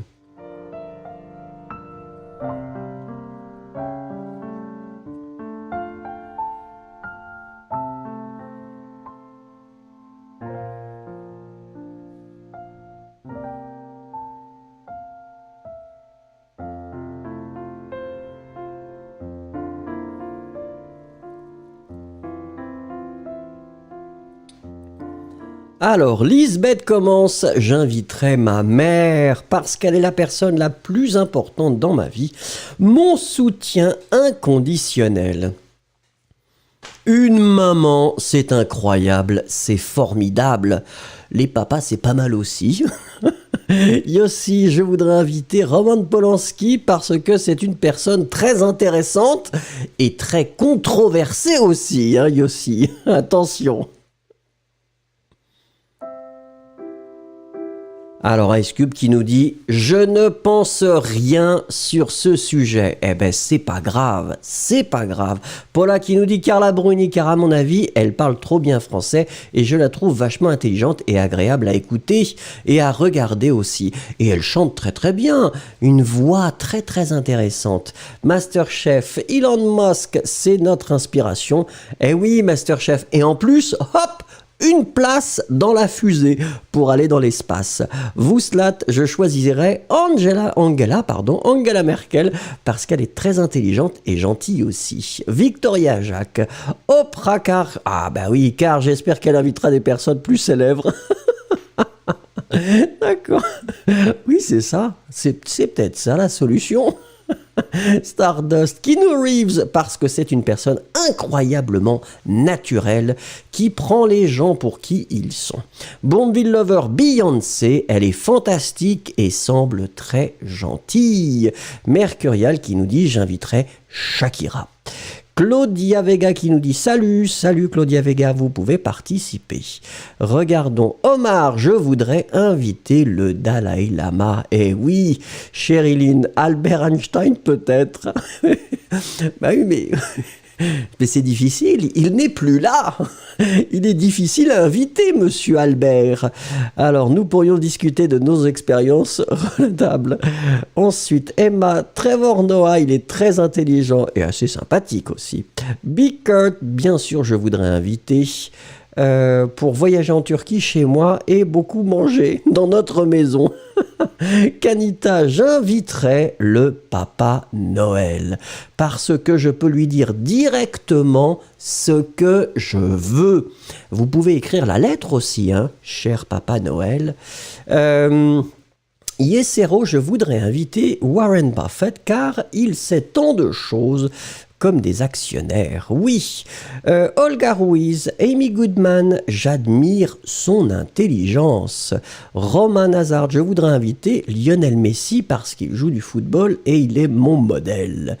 Alors, Lisbeth commence. J'inviterai ma mère parce qu'elle est la personne la plus importante dans ma vie. Mon soutien inconditionnel. Une maman, c'est incroyable, c'est formidable. Les papas, c'est pas mal aussi. Yossi, je voudrais inviter Roman Polanski parce que c'est une personne très intéressante et très controversée aussi, hein, Yossi. Attention. Alors Ice Cube qui nous dit « Je ne pense rien sur ce sujet ». Eh ben c'est pas grave, c'est pas grave. Paula qui nous dit « Carla Bruni, car à mon avis, elle parle trop bien français et je la trouve vachement intelligente et agréable à écouter et à regarder aussi. Et elle chante très très bien, une voix très très intéressante. Masterchef, Elon Musk, c'est notre inspiration. Eh oui, Masterchef. Et en plus, hop, une place dans la fusée pour aller dans l'espace. Wouslat, je choisirais Angela Merkel parce qu'elle est très intelligente et gentille aussi. Victoria Jacques, Oprah car... Ah bah oui, car j'espère qu'elle invitera des personnes plus célèbres. D'accord. Oui, c'est ça. C'est peut-être ça la solution. Stardust, Keanu Reeves, parce que c'est une personne incroyablement naturelle qui prend les gens pour qui ils sont. Bombville Lover, Beyoncé, elle est fantastique et semble très gentille. Mercurial qui nous dit j'inviterai Shakira. Claudia Vega qui nous dit salut Claudia Vega, vous pouvez participer. Regardons Omar, je voudrais inviter le Dalai Lama. Eh oui, Sherilyn, Albert Einstein peut-être. Bah oui, mais c'est difficile, il n'est plus là. Il est difficile à inviter, monsieur Albert. Alors, nous pourrions discuter de nos expériences relatables. Ensuite, Emma, Trevor Noah, il est très intelligent et assez sympathique aussi. Big Kurt, bien sûr, je voudrais inviter pour voyager en Turquie chez moi et beaucoup manger dans notre maison. Kanita, j'inviterai le Papa Noël parce que je peux lui dire directement ce que je veux. Vous pouvez écrire la lettre aussi, hein, cher Papa Noël. Yesero, je voudrais inviter Warren Buffett car il sait tant de choses comme des actionnaires. Oui, Olga Ruiz, Amy Goodman, j'admire son intelligence. Romain Hazard, je voudrais inviter Lionel Messi parce qu'il joue du football et il est mon modèle.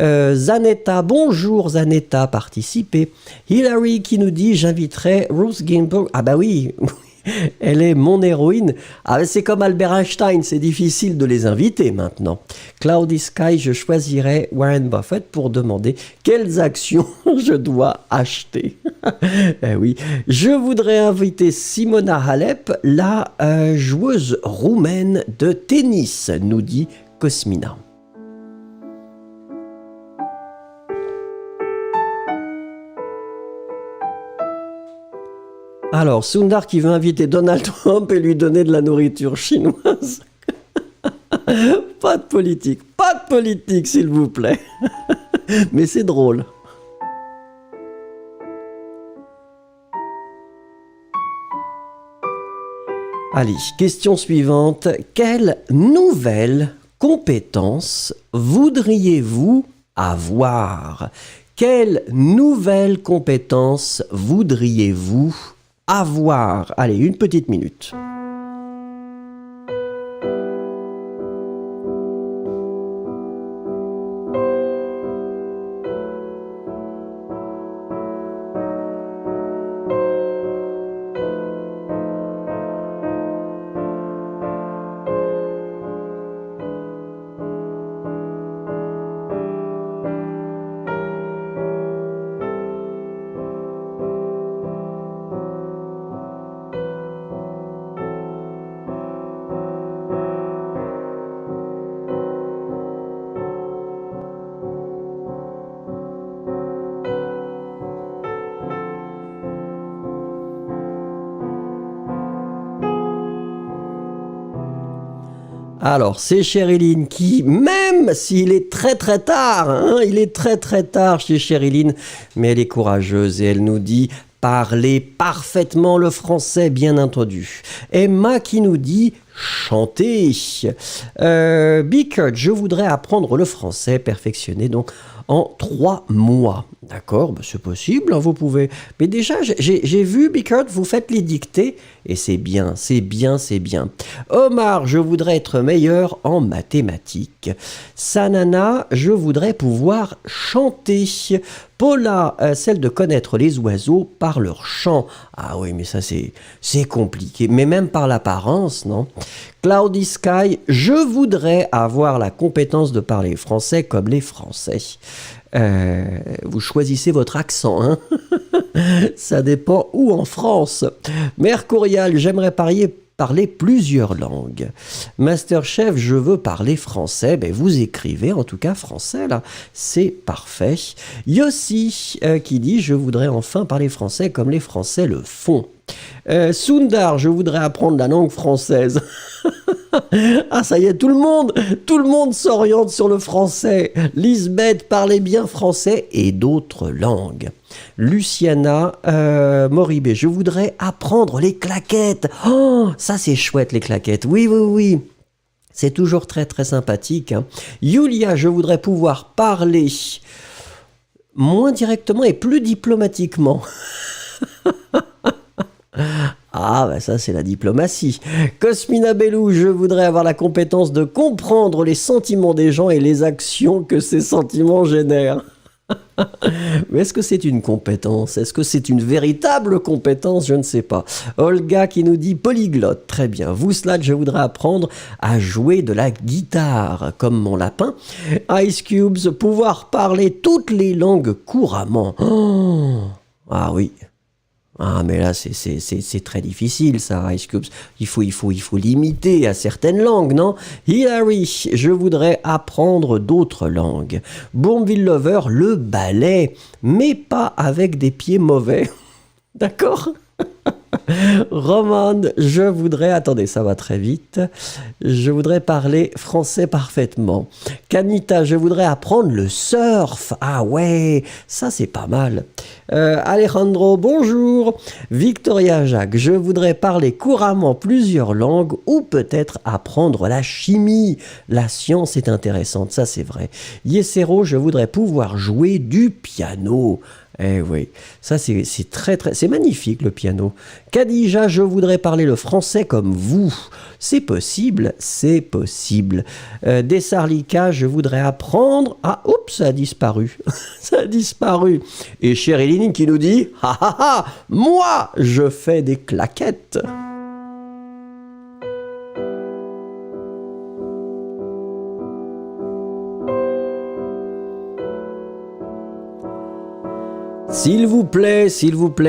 Zanetta, bonjour Zanetta, participez. Hilary qui nous dit j'inviterai Ruth Ginsburg. Ah bah oui. Elle est mon héroïne. Ah, c'est comme Albert Einstein, c'est difficile de les inviter maintenant. Cloudy Sky, je choisirai Warren Buffett pour demander quelles actions je dois acheter. Eh oui. Je voudrais inviter Simona Halep, la joueuse roumaine de tennis, nous dit Cosmina. Alors, Sundar qui veut inviter Donald Trump et lui donner de la nourriture chinoise. Pas de politique s'il vous plaît. Mais c'est drôle. Allez, question suivante. Quelle nouvelle compétence voudriez-vous avoir ? Quelle nouvelle compétence voudriez-vous avoir? Allez, une petite minute. Alors, c'est Sherilyn qui, même s'il est très très tard, hein, il est très très tard chez Sherilyn, mais elle est courageuse et elle nous dit « Parlez parfaitement le français, bien entendu ». Emma qui nous dit « Chanter ». Bickert, je voudrais apprendre le français, perfectionner donc en 3 mois. D'accord, bah c'est possible, hein, vous pouvez. Mais déjà, j'ai vu, Bickert, vous faites les dictées, et c'est bien, c'est bien, c'est bien. Omar, je voudrais être meilleur en mathématiques. Sanana, je voudrais pouvoir chanter. Paula, celle de connaître les oiseaux par leur chant. Ah oui, mais ça, c'est compliqué. Mais même par l'apparence, non? Cloudy Sky, je voudrais avoir la compétence de parler français comme les Français. Vous choisissez votre accent, hein. Ça dépend où en France. Mercurial, j'aimerais parler plusieurs langues. Masterchef, je veux parler français. Ben, vous écrivez en tout cas français, là. C'est parfait. Yossi qui dit, je voudrais enfin parler français comme les Français le font. Sundar, je voudrais apprendre la langue française. Ah, ça y est, tout le monde s'oriente sur le français. Lisbeth, parlez bien français et d'autres langues. Luciana Moribé, je voudrais apprendre les claquettes. Oh, ça c'est chouette les claquettes. Oui, oui, oui. C'est toujours très très sympathique. Hein. Yulia, je voudrais pouvoir parler moins directement et plus diplomatiquement. Ah, bah ça c'est la diplomatie. Cosmina Bellou, je voudrais avoir la compétence de comprendre les sentiments des gens et les actions que ces sentiments génèrent. Mais est-ce que c'est une compétence? Est-ce que c'est une véritable compétence? Je ne sais pas. Olga qui nous dit polyglotte. Très bien. Vouslat, je voudrais apprendre à jouer de la guitare, comme mon lapin. Ice Cubes, pouvoir parler toutes les langues couramment. Oh, ah oui. Ah, mais là, c'est très difficile, ça, Ice Cubes. Il faut limiter à certaines langues, non? Hilary, je voudrais apprendre d'autres langues. Bourneville Lover, le ballet, mais pas avec des pieds mauvais. D'accord? Roman, je voudrais... Attendez, ça va très vite. Je voudrais parler français parfaitement. Kanita, je voudrais apprendre le surf. Ah ouais, ça c'est pas mal. Alejandro, bonjour. Victoria Jacques, je voudrais parler couramment plusieurs langues ou peut-être apprendre la chimie. La science est intéressante, ça c'est vrai. Yesero, je voudrais pouvoir jouer du piano. Eh oui, ça c'est c'est magnifique le piano. Khadija, je voudrais parler le français comme vous. C'est possible, c'est possible. Dessarlika, je voudrais apprendre... Ah, oups, ça a disparu. Ça a disparu. Et Chériline qui nous dit, ah ah ah, moi, je fais des claquettes. S'il vous plaît,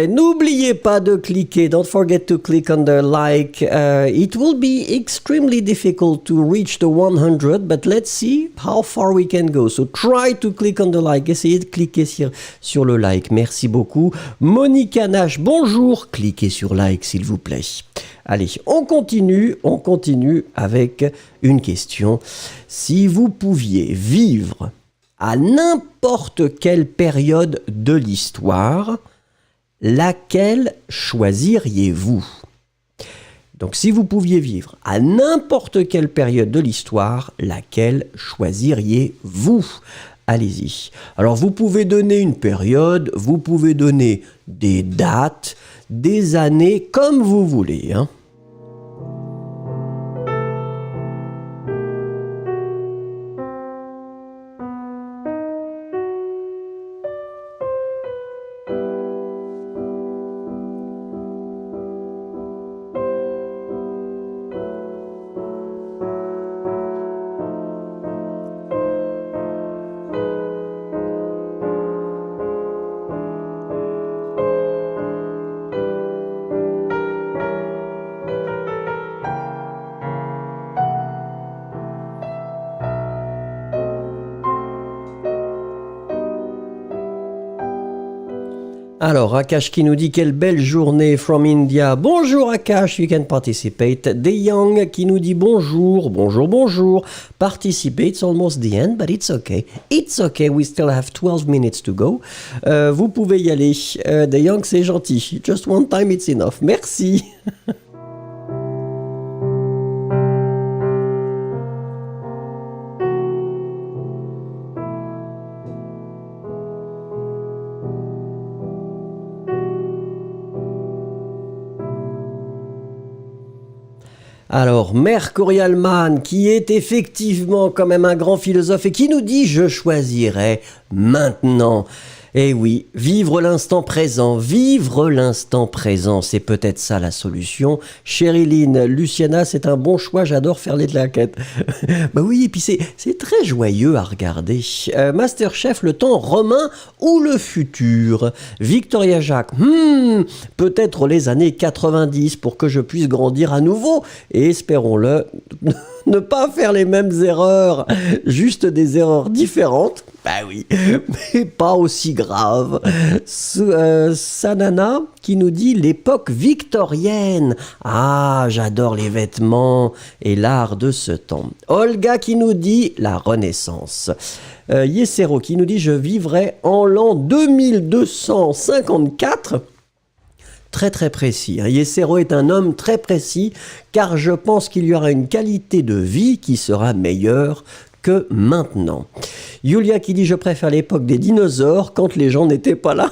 n'oubliez pas de cliquer. Don't forget to click on the like. It will be extremely difficult to reach the 100, but let's see how far we can go. So try to click on the like. Essayez de cliquer sur le like. Merci beaucoup. Monica Nash, bonjour. Cliquez sur like, s'il vous plaît. Allez, on continue avec une question. Si vous pouviez vivre à n'importe quelle période de l'histoire, laquelle choisiriez-vous? Donc si vous pouviez vivre à n'importe quelle période de l'histoire, laquelle choisiriez-vous? Allez-y. Alors vous pouvez donner une période, vous pouvez donner des dates, des années, comme vous voulez, hein. Alors, Akash qui nous dit quelle belle journée from India. Bonjour Akash, you can participate. De Young qui nous dit bonjour. Participate, it's almost the end, but it's okay. It's okay, we still have 12 minutes to go. Vous pouvez y aller. De Young, c'est gentil. Just one time, it's enough. Merci. Alors, Mercurial Man, qui est effectivement quand même un grand philosophe et qui nous dit « Je choisirai maintenant ». Eh oui, vivre l'instant présent, c'est peut-être ça la solution. Chériline, Luciana, c'est un bon choix, j'adore faire les claquettes. Bah oui, et puis c'est très joyeux à regarder. Masterchef, le temps romain ou le futur? Victoria Jacques, peut-être les années 90 pour que je puisse grandir à nouveau. Et espérons-le, ne pas faire les mêmes erreurs, juste des erreurs différentes. Bah oui, mais pas aussi grave. Sanana qui nous dit l'époque victorienne. Ah, j'adore les vêtements et l'art de ce temps. Olga qui nous dit la Renaissance. Yesero qui nous dit je vivrai en l'an 2254. très très précis. Yesero est un homme très précis, car je pense qu'il y aura une qualité de vie qui sera meilleure que maintenant. Yulia qui dit « Je préfère l'époque des dinosaures quand les gens n'étaient pas là ».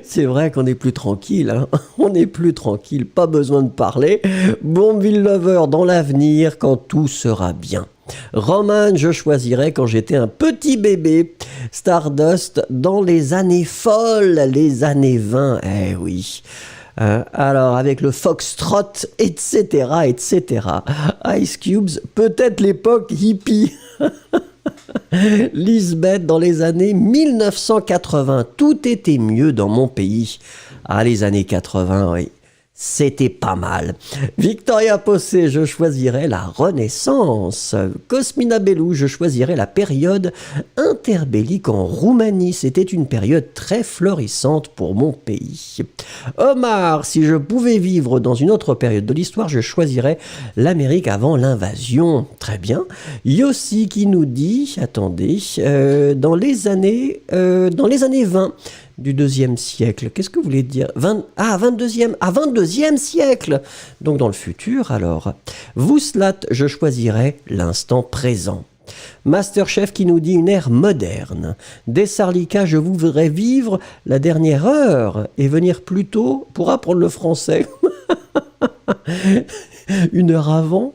C'est vrai qu'on est plus tranquille, hein. On est plus tranquille, pas besoin de parler. Bombville Lover dans l'avenir quand tout sera bien. Roman, je choisirais quand j'étais un petit bébé. Stardust dans les années folles, les années 20, eh oui. Alors, avec le foxtrot, etc., etc. Ice Cubes, peut-être l'époque hippie. Lisbeth, dans les années 1980, tout était mieux dans mon pays. Ah, les années 80, oui. C'était pas mal. Victoria Possé, je choisirais la Renaissance. Cosmina Bellou, je choisirais la période interbellique en Roumanie. C'était une période très florissante pour mon pays. Omar, si je pouvais vivre dans une autre période de l'histoire, je choisirais l'Amérique avant l'invasion. Très bien. Yossi qui nous dit, attendez, dans les années 20 du 2e siècle. Qu'est-ce que vous voulez dire 22e siècle. Donc dans le futur, alors. Vouslat, je choisirais l'instant présent. Masterchef qui nous dit une ère moderne. Dessarlika, je voudrais vivre la dernière heure et venir plus tôt pour apprendre le français. Une heure avant,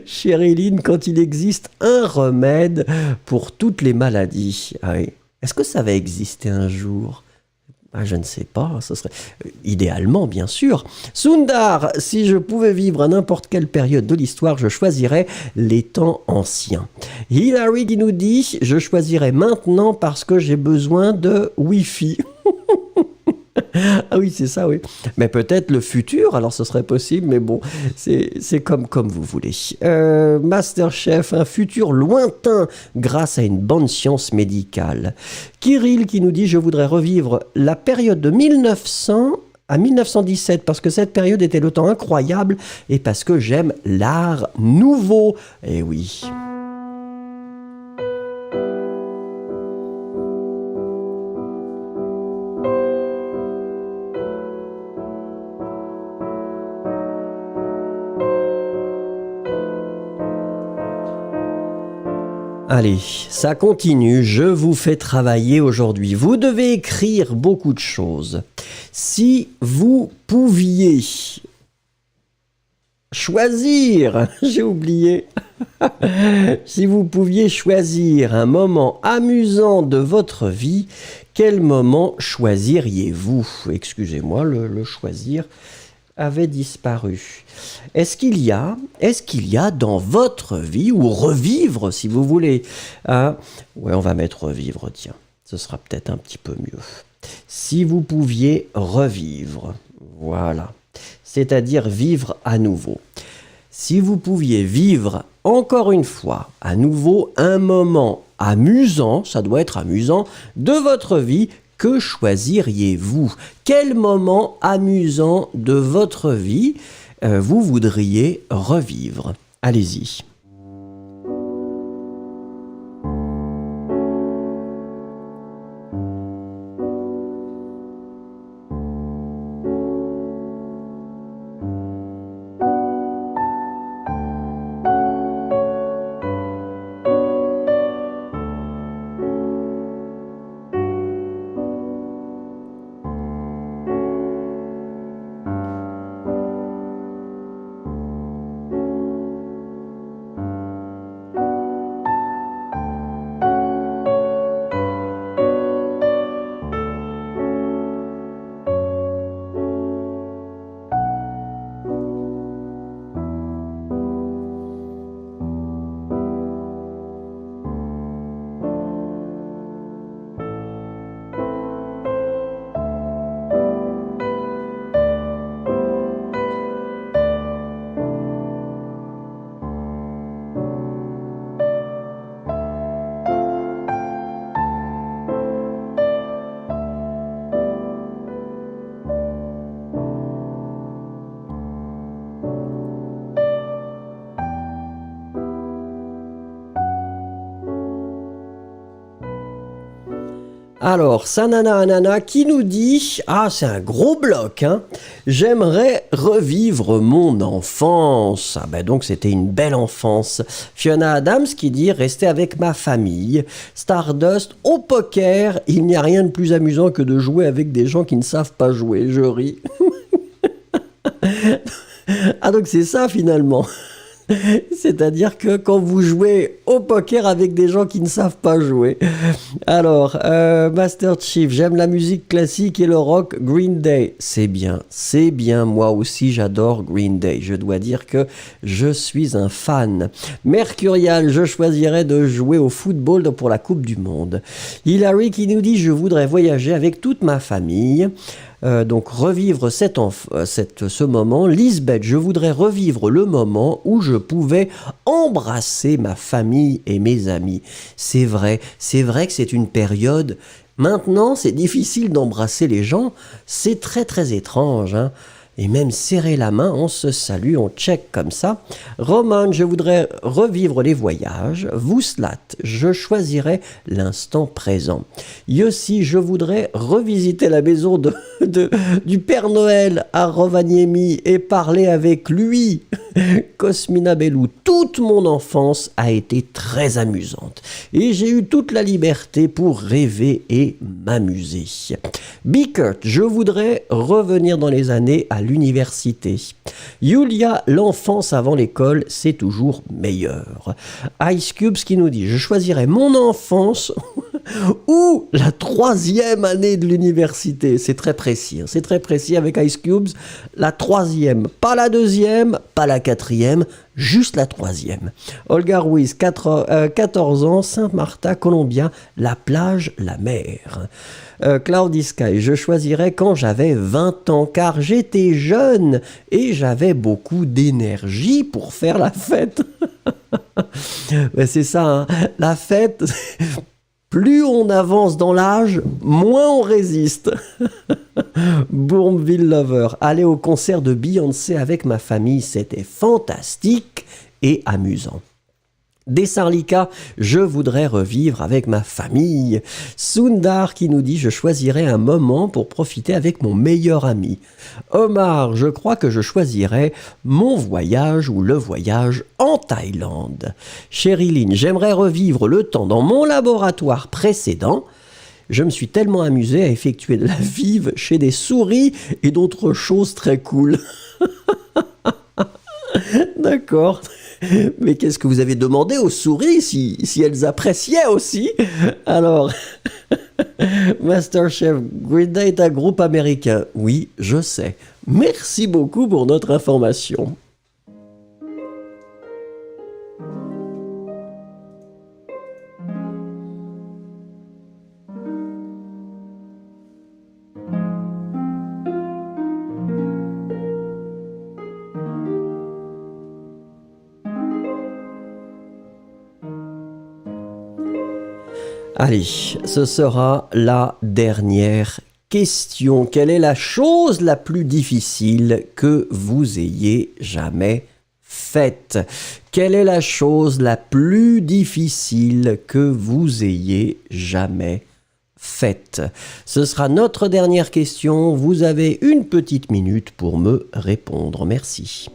Chériline, quand il existe un remède pour toutes les maladies. Ah oui. Est-ce que ça va exister un jour ? Je ne sais pas, ce serait idéalement bien sûr. Sundar, si je pouvais vivre à n'importe quelle période de l'histoire, je choisirais les temps anciens. Hilary qui nous dit, je choisirais maintenant parce que j'ai besoin de Wi-Fi. Ah oui, c'est ça, oui. Mais peut-être le futur, alors ce serait possible, mais bon, c'est comme vous voulez. Masterchef, un futur lointain grâce à une bonne science médicale. Kirill qui nous dit « Je voudrais revivre la période de 1900 à 1917 parce que cette période était le temps incroyable et parce que j'aime l'art nouveau. » Eh oui. Allez, ça continue, je vous fais travailler aujourd'hui. Vous devez écrire beaucoup de choses. Si vous pouviez choisir, j'ai oublié, si vous pouviez choisir un moment amusant de votre vie, quel moment choisiriez-vous ? Excusez-moi, le choisir avait disparu. Est-ce qu'il y a dans votre vie, ou revivre si vous voulez, hein? Ouais, on va mettre revivre, tiens, ce sera peut-être un petit peu mieux. Si vous pouviez revivre, voilà, c'est-à-dire vivre à nouveau. Si vous pouviez vivre encore une fois, à nouveau, un moment amusant, ça doit être amusant, de votre vie, que choisiriez-vous ? Quel moment amusant de votre vie vous voudriez revivre ? Allez-y. Alors, Sanana Anana qui nous dit, ah c'est un gros bloc, hein. J'aimerais revivre mon enfance. Ah ben donc c'était une belle enfance. Fiona Adams qui dit, rester avec ma famille. Stardust, au poker, il n'y a rien de plus amusant que de jouer avec des gens qui ne savent pas jouer. Je ris. Ah donc c'est ça finalement. C'est-à-dire que quand vous jouez au poker avec des gens qui ne savent pas jouer. Alors, Master Chief, j'aime la musique classique et le rock. Green Day, c'est bien. Moi aussi, j'adore Green Day. Je dois dire que je suis un fan. Mercurial, je choisirais de jouer au football pour la Coupe du Monde. Hilary qui nous dit, je voudrais voyager avec toute ma famille. Donc revivre ce moment. Lisbeth, je voudrais revivre le moment où je pouvais embrasser ma famille et mes amis. C'est vrai que c'est une période. Maintenant, c'est difficile d'embrasser les gens. C'est très très étrange, hein. Et même serrer la main, on se salue, on check comme ça. Roman, je voudrais revivre les voyages. Vouslat, je choisirais l'instant présent. Yossi, je voudrais revisiter la maison du Père Noël à Rovaniemi et parler avec lui. Cosmina Bellou, toute mon enfance a été très amusante et j'ai eu toute la liberté pour rêver et m'amuser. Bickert, je voudrais revenir dans les années à l'université. Yulia, l'enfance avant l'école, c'est toujours meilleur. Ice Cubes qui nous dit, je choisirais mon enfance ou la 3e année de l'université. C'est très précis, hein. C'est très précis avec Ice Cubes. La 3e, pas la 2e, pas la 4e, juste la 3e. Olga Ruiz, 14 ans, Saint-Martin, Colombien, la plage, la mer. Cloudy Sky, je choisirais quand j'avais 20 ans, car j'étais jeune et j'avais beaucoup d'énergie pour faire la fête. Ouais, c'est ça, hein. La fête, plus on avance dans l'âge, moins on résiste. Bournemville Lover, aller au concert de Beyoncé avec ma famille, c'était fantastique et amusant. Dessarlika, je voudrais revivre avec ma famille. Sundar qui nous dit, je choisirais un moment pour profiter avec mon meilleur ami. Omar, je crois que je choisirais mon voyage ou le voyage en Thaïlande. Chériline, j'aimerais revivre le temps dans mon laboratoire précédent. Je me suis tellement amusé à effectuer de la vive chez des souris et d'autres choses très cool. D'accord. Mais qu'est-ce que vous avez demandé aux souris si elles appréciaient aussi? Alors, Masterchef, Green Day est un groupe américain. Oui, je sais. Merci beaucoup pour notre information. Allez, ce sera la dernière question. Quelle est la chose la plus difficile que vous ayez jamais faite? Quelle est la chose la plus difficile que vous ayez jamais faite? Ce sera notre dernière question. Vous avez une petite minute pour me répondre. Merci.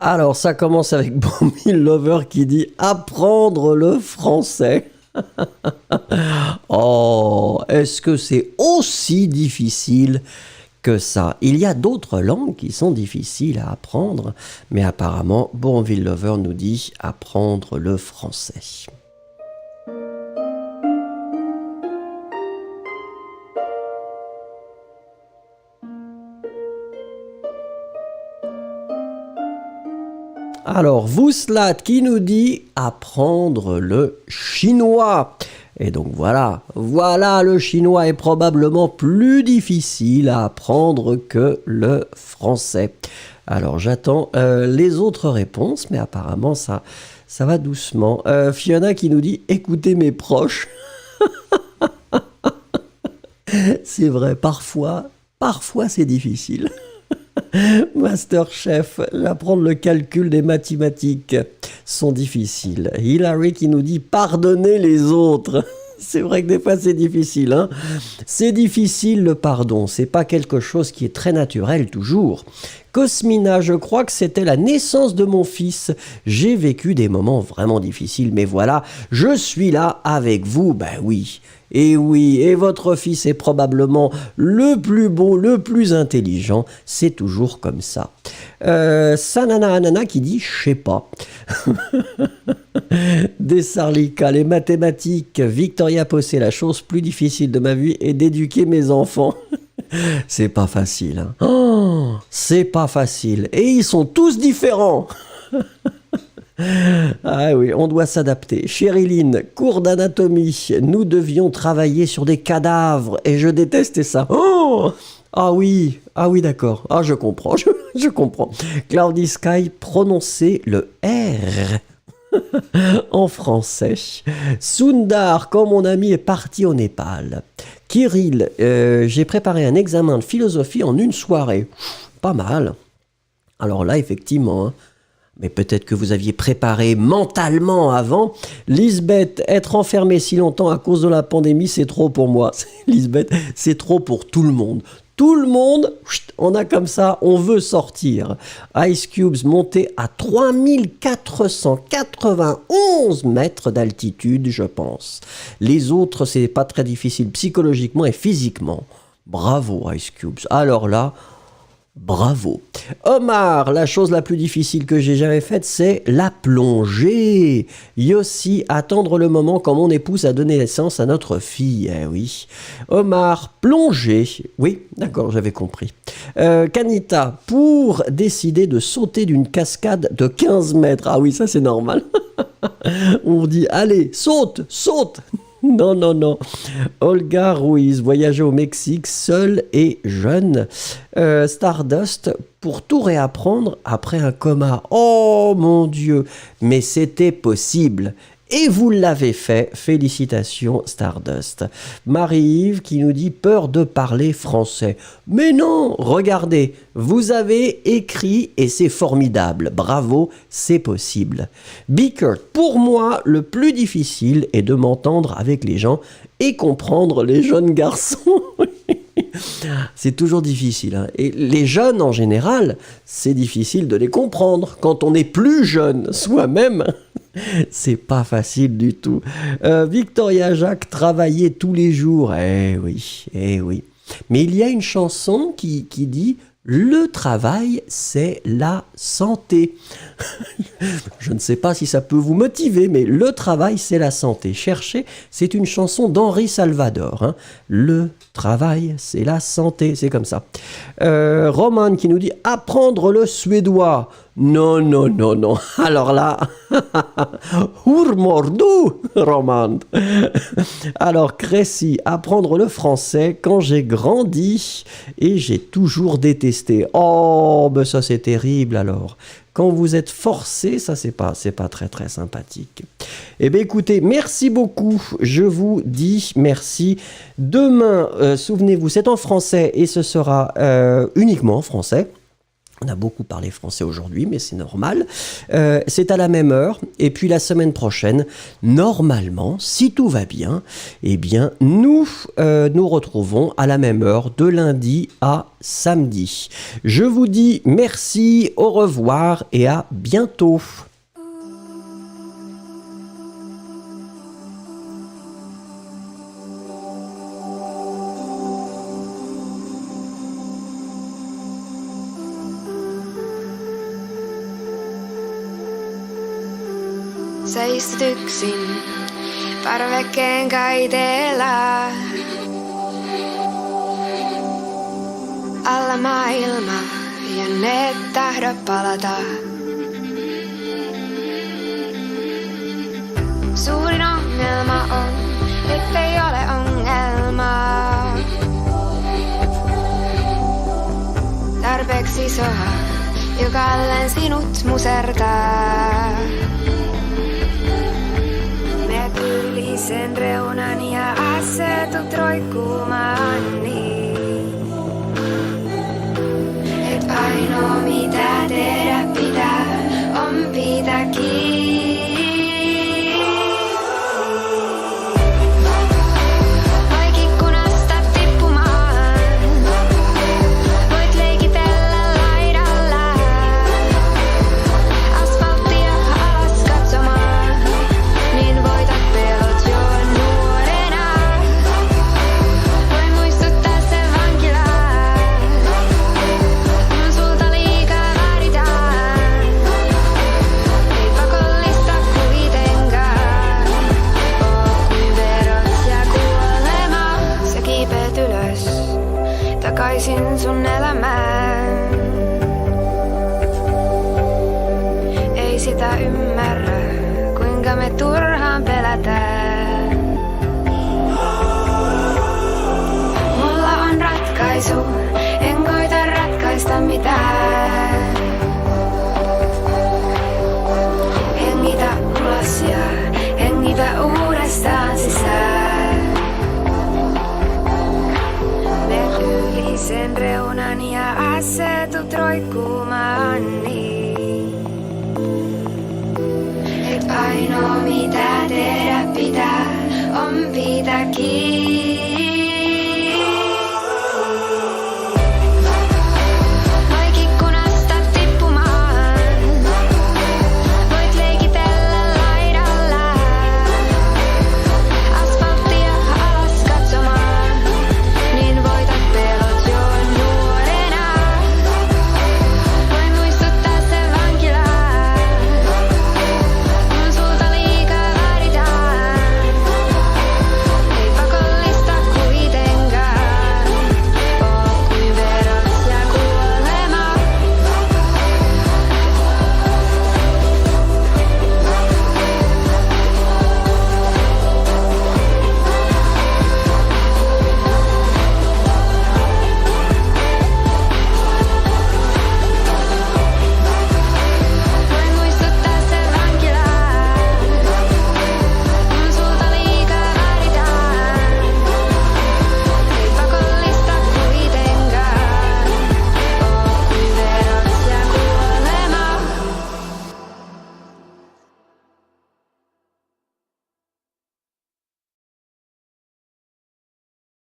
Alors, ça commence avec Bombay Lover qui dit « Apprendre le français ». Oh, est-ce que c'est aussi difficile que ça? Il y a d'autres langues qui sont difficiles à apprendre, mais apparemment, Bournville Lover nous dit « Apprendre le français ». Alors, Vouslat qui nous dit apprendre le chinois. Et donc voilà, le chinois est probablement plus difficile à apprendre que le français. Alors j'attends les autres réponses, mais apparemment ça va doucement. Fiona qui nous dit écoutez mes proches. C'est vrai, parfois c'est difficile. Masterchef, apprendre le calcul des mathématiques sont difficiles. Hilary qui nous dit pardonner les autres. C'est vrai que des fois c'est difficile, hein. C'est difficile le pardon, c'est pas quelque chose qui est très naturel toujours. Cosmina, je crois que c'était la naissance de mon fils. J'ai vécu des moments vraiment difficiles, mais voilà, je suis là avec vous, ben oui. Et oui, et votre fils est probablement le plus beau, le plus intelligent. C'est toujours comme ça. Sanana Anana qui dit « je sais pas ». Dessarlika, les mathématiques. Victoria Possé, la chose plus difficile de ma vie est d'éduquer mes enfants. C'est pas facile. Hein. Oh, c'est pas facile. Et ils sont tous différents. Ah oui, on doit s'adapter. Chériline, cours d'anatomie. Nous devions travailler sur des cadavres et je détestais ça. Oh, ah oui, d'accord. Ah, je comprends, je comprends. Cloudy Sky, prononcer le R en français. Sundar, quand mon ami est parti au Népal. Kirill, j'ai préparé un examen de philosophie en une soirée. Pas mal. Alors là, effectivement, hein. Mais peut-être que vous aviez préparé mentalement avant. Lisbeth, être enfermée si longtemps à cause de la pandémie, c'est trop pour moi. Lisbeth, c'est trop pour tout le monde. Tout le monde, on a comme ça, on veut sortir. Ice Cubes monter à 3491 mètres d'altitude, je pense. Les autres, c'est pas très difficile psychologiquement et physiquement. Bravo Ice Cubes. Alors là, bravo. Omar, la chose la plus difficile que j'ai jamais faite, c'est la plongée. Yossi, attendre le moment quand mon épouse a donné naissance à notre fille. Eh oui. Omar, plonger. Oui, d'accord, j'avais compris. Kanita, pour décider de sauter d'une cascade de 15 mètres. Ah oui, ça c'est normal. On dit, allez, saute. Non. Olga Ruiz, voyager au Mexique, seule et jeune. Stardust, pour tout réapprendre après un coma. Oh mon Dieu, mais c'était possible. Et vous l'avez fait, félicitations Stardust. Marie-Yves qui nous dit peur de parler français. Mais non, regardez, vous avez écrit et c'est formidable. Bravo, c'est possible. Bickert, pour moi, le plus difficile est de m'entendre avec les gens et comprendre les jeunes garçons. C'est toujours difficile. Hein. Et les jeunes, en général, c'est difficile de les comprendre. Quand on est plus jeune soi-même, c'est pas facile du tout. Victoria Jacques, travailler tous les jours. Eh oui. Mais il y a une chanson qui dit « Le travail, c'est la santé ». Je ne sais pas si ça peut vous motiver, mais le travail, c'est la santé. Cherchez, c'est une chanson d'Henri Salvador. Hein. Le travail, c'est la santé. C'est comme ça. Roman qui nous dit « Apprendre le suédois ». Non. Alors là, Hurmordu, Roman. Alors, Crécy, apprendre le français quand j'ai grandi et j'ai toujours détesté. Oh, ben ça c'est terrible alors. Quand vous êtes forcé, ça c'est pas très très sympathique. Eh bien écoutez, merci beaucoup, je vous dis merci. Demain, souvenez-vous, c'est en français et ce sera uniquement en français. On a beaucoup parlé français aujourd'hui, mais c'est normal. C'est à la même heure. Et puis la semaine prochaine, normalement, si tout va bien, eh bien, nous nous retrouvons à la même heure de lundi à samedi. Je vous dis merci, au revoir et à bientôt. Sä istut yksin parvekkeen kaiteella. Alla maailma ja ne tahdo palata. isoa, joka allen sinut musertaa. Me kyllisen reunan ja asetut roikkumaan niin. Et ainoa mitä tehdä pitää, on pitää kiinni. Takaisin sun elämään. Ei sitä ymmärrä, kuinka me turhaan pelätään. Mulla on ratkaisu, en koita ratkaista mitään. Hengitä ulos ja hengitä uudestaan sisään. Sen reunan ja asetut roikkumaan niin. Et ainoa mitä tehdä pitää, on pitää kiinni.